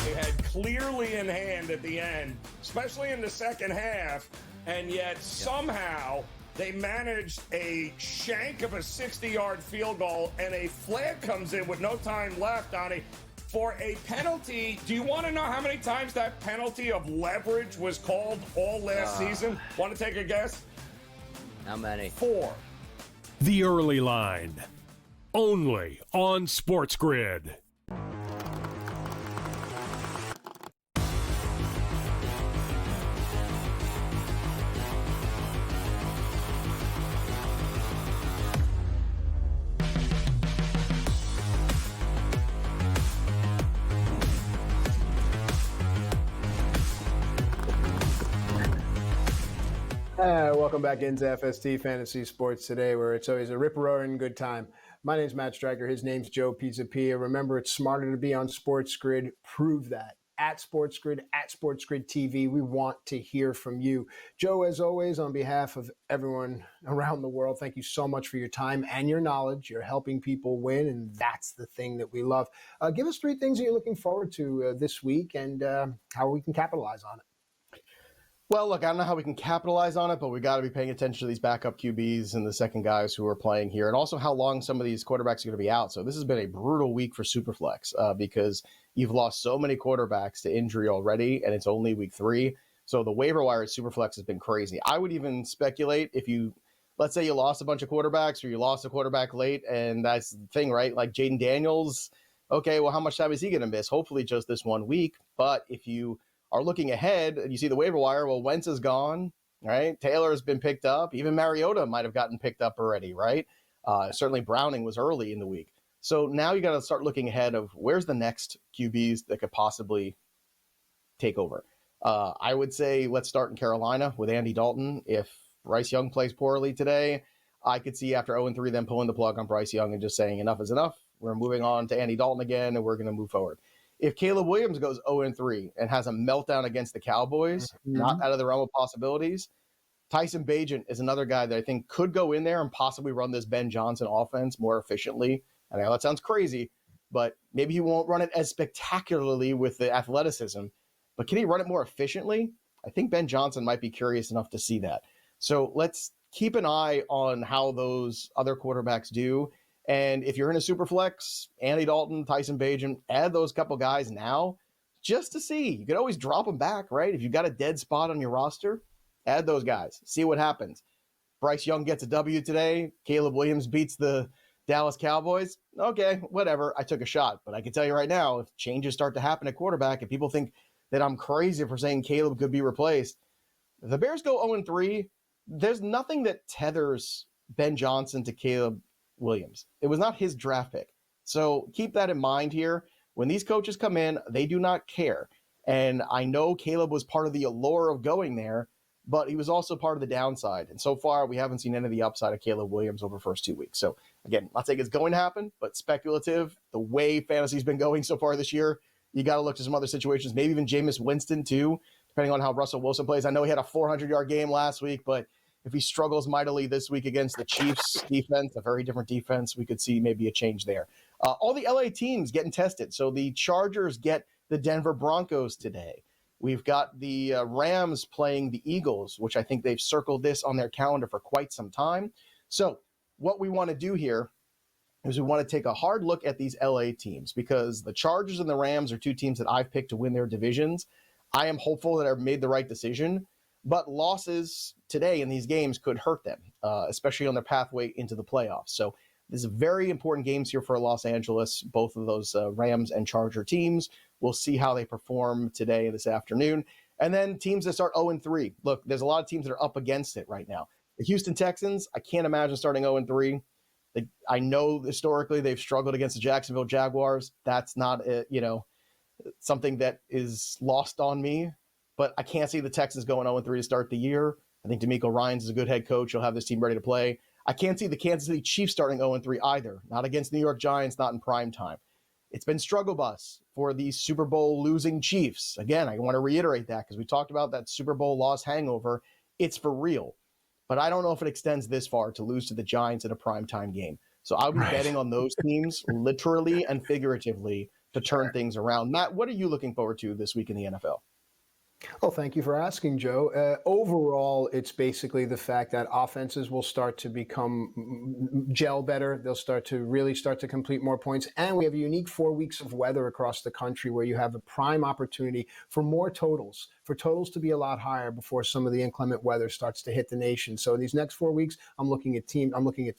They had clearly in hand at the end, especially in the second half, and yet somehow they managed a shank of a 60-yard field goal, and a flag comes in with no time left on it for a penalty. Do you want to know how many times that penalty of leverage was called all last season? Want to take a guess? How many? 4. The Early Line, only on SportsGrid. Welcome back into FST Fantasy Sports Today, where it's always a rip-roaring good time. My name's Matt Striker. His name's Joe Pisapia. Remember, it's smarter to be on SportsGrid. Prove that. At SportsGrid TV. We want to hear from you. Joe, as always, on behalf of everyone around the world, thank you so much for your time and your knowledge. You're helping people win, and that's the thing that we love. Give us 3 things that you're looking forward to this week and how we can capitalize on it. Well, look, I don't know how we can capitalize on it, but we got to be paying attention to these backup QBs and the second guys who are playing here, and also how long some of these quarterbacks are going to be out. So this has been a brutal week for Superflex because you've lost so many quarterbacks to injury already, and it's only week 3. So the waiver wire at Superflex has been crazy. I would even speculate if you, let's say you lost a bunch of quarterbacks or you lost a quarterback late, and that's the thing, right? Like Jaden Daniels, okay, well, how much time is he going to miss? Hopefully just this 1 week. But if you are looking ahead and you see the waiver wire, well, Wentz is gone, right? Taylor has been picked up. Even Mariota might have gotten picked up already, right? Certainly Browning was early in the week. So now you got to start looking ahead of where's the next QBs that could possibly take over. I would say let's start in Carolina with Andy Dalton. If Bryce Young plays poorly today, I could see after 0-3 them pulling the plug on Bryce Young and just saying enough is enough. We're moving on to Andy Dalton again, and we're going to move forward. If Caleb Williams goes 0-3 and has a meltdown against the Cowboys, not out of the realm of possibilities, Tyson Bagent is another guy that I think could go in there and possibly run this Ben Johnson offense more efficiently. I know that sounds crazy, but maybe he won't run it as spectacularly with the athleticism. But can he run it more efficiently? I think Ben Johnson might be curious enough to see that. So let's keep an eye on how those other quarterbacks do. And if you're in a super flex, Andy Dalton, Tyson Bagent, add those couple guys now just to see. You can always drop them back, right? If you've got a dead spot on your roster, add those guys. See what happens. Bryce Young gets a W today. Caleb Williams beats the Dallas Cowboys. Okay, whatever. I took a shot. But I can tell you right now, if changes start to happen at quarterback and people think that I'm crazy for saying Caleb could be replaced, if the Bears go 0-3, there's nothing that tethers Ben Johnson to Caleb Williams. It was not his draft pick. So keep that in mind here. When these coaches come in, they do not care. And I know Caleb was part of the allure of going there, but he was also part of the downside. And so far, we haven't seen any of the upside of Caleb Williams over the first 2 weeks. So again, not saying it's going to happen, but speculative. The way fantasy's been going so far this year, you got to look to some other situations, maybe even Jameis Winston too, depending on how Russell Wilson plays. I know he had a 400-yard game last week, but if he struggles mightily this week against the Chiefs defense, a very different defense, we could see maybe a change there. All the LA teams getting tested. So the Chargers get the Denver Broncos today. We've got the Rams playing the Eagles, which I think they've circled this on their calendar for quite some time. So what we want to do here is we want to take a hard look at these LA teams, because the Chargers and the Rams are two teams that I've picked to win their divisions. I am hopeful that I've made the right decision, but losses today in these games could hurt them, especially on their pathway into the playoffs. So this is very important games here for Los Angeles, both of those Rams and Charger teams. We'll see how they perform today, this afternoon. And then teams that start 0-3. Look, there's a lot of teams that are up against it right now. The Houston Texans, I can't imagine starting 0-3. I know historically they've struggled against the Jacksonville Jaguars. That's not, something that is lost on me. But I can't see the Texans going 0-3 to start the year. I think DeMeco Ryans is a good head coach. He'll have this team ready to play. I can't see the Kansas City Chiefs starting 0-3 either. Not against New York Giants, not in prime time. It's been struggle bus for the Super Bowl losing Chiefs. Again, I want to reiterate that because we talked about that Super Bowl loss hangover. It's for real. But I don't know if it extends this far to lose to the Giants in a primetime game. So I'll be betting on those teams, literally and figuratively, to turn things around. Matt, what are you looking forward to this week in the NFL? Well, thank you for asking, Joe. Overall, it's basically the fact that offenses will start to become gel better. They'll start to complete more points. And we have a unique 4 weeks of weather across the country where you have a prime opportunity for more totals, for totals to be a lot higher before some of the inclement weather starts to hit the nation. So these next 4 weeks, I'm looking at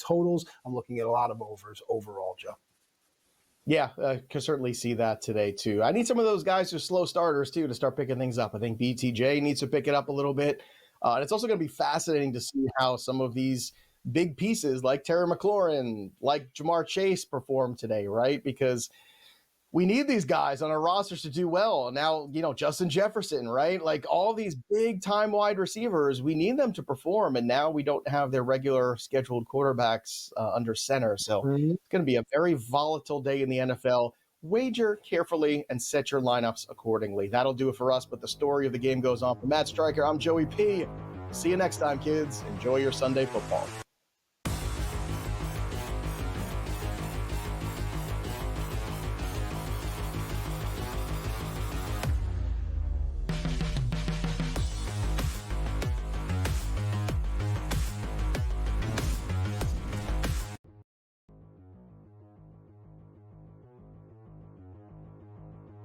totals. I'm looking at a lot of overs overall, Joe. Yeah, can certainly see that today, too. I need some of those guys who are slow starters, too, to start picking things up. I think BTJ needs to pick it up a little bit. And it's also going to be fascinating to see how some of these big pieces like Terry McLaurin, like Jamar Chase perform today, right? Because we need these guys on our rosters to do well. Now, Justin Jefferson, right? Like all these big time wide receivers, we need them to perform. And now we don't have their regular scheduled quarterbacks under center. So It's going to be a very volatile day in the NFL. Wager carefully and set your lineups accordingly. That'll do it for us. But the story of the game goes on. For Matt Striker, I'm Joey P. See you next time, kids. Enjoy your Sunday football.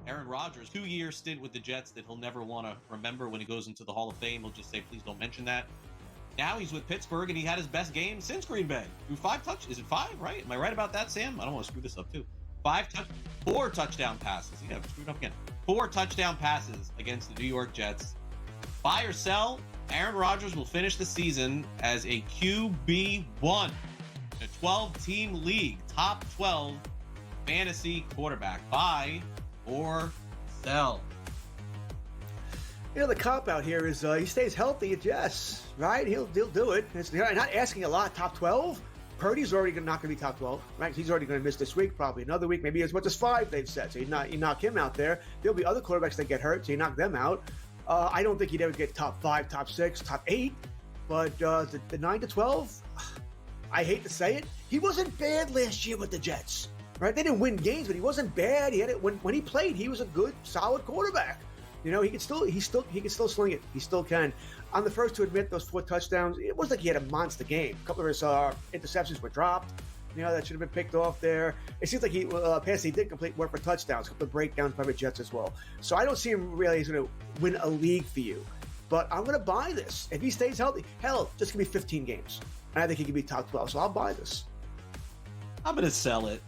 Aaron Rodgers, 2-year stint with the Jets that he'll never want to remember when he goes into the Hall of Fame. He'll just say, please don't mention that. Now he's with Pittsburgh, and he had his best game since Green Bay. Threw 5 touchdowns. Is it 5, right? Am I right about that, Sam? I don't want to screw this up, too. 4 touchdown passes. Yeah, I've screwed up again. 4 touchdown passes against the New York Jets. Buy or sell, Aaron Rodgers will finish the season as a QB1 in a 12-team league, top 12 fantasy quarterback. Buy or sell. The cop out here is he stays healthy, yes, right? He'll do it. They're not asking a lot. Top 12. Purdy's already not going to be top 12, right? He's already going to miss this week, probably another week, maybe as much as 5. They've said. So you knock him out there. There'll be other quarterbacks that get hurt, so you knock them out. I don't think he'd ever get top 5, top 6, top 8. But the 9 to 12, I hate to say it, he wasn't bad last year with the Jets. Right? They didn't win games, but he wasn't bad. He had it when he played. He was a good, solid quarterback. He can still sling it. He still can. I'm the first to admit those 4 touchdowns. It was like he had a monster game. A couple of his interceptions were dropped. That should have been picked off there. It seems like he did complete work for touchdowns. A couple of breakdowns by the Jets as well. So I don't see him really as going to win a league for you. But I'm going to buy this if he stays healthy. Hell, just give me 15 games, and I think he can be top 12. So I'll buy this. I'm going to sell it.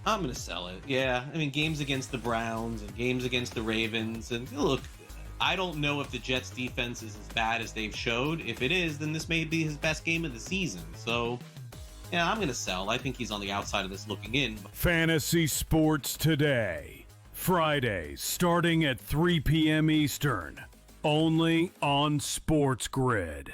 Yeah. I mean, games against the Browns and games against the Ravens. And look, I don't know if the Jets defense is as bad as they've showed. If it is, then this may be his best game of the season. So, yeah, I'm going to sell. I think he's on the outside of this looking in. Fantasy Sports Today. Fridays starting at 3 p.m. Eastern. Only on SportsGrid.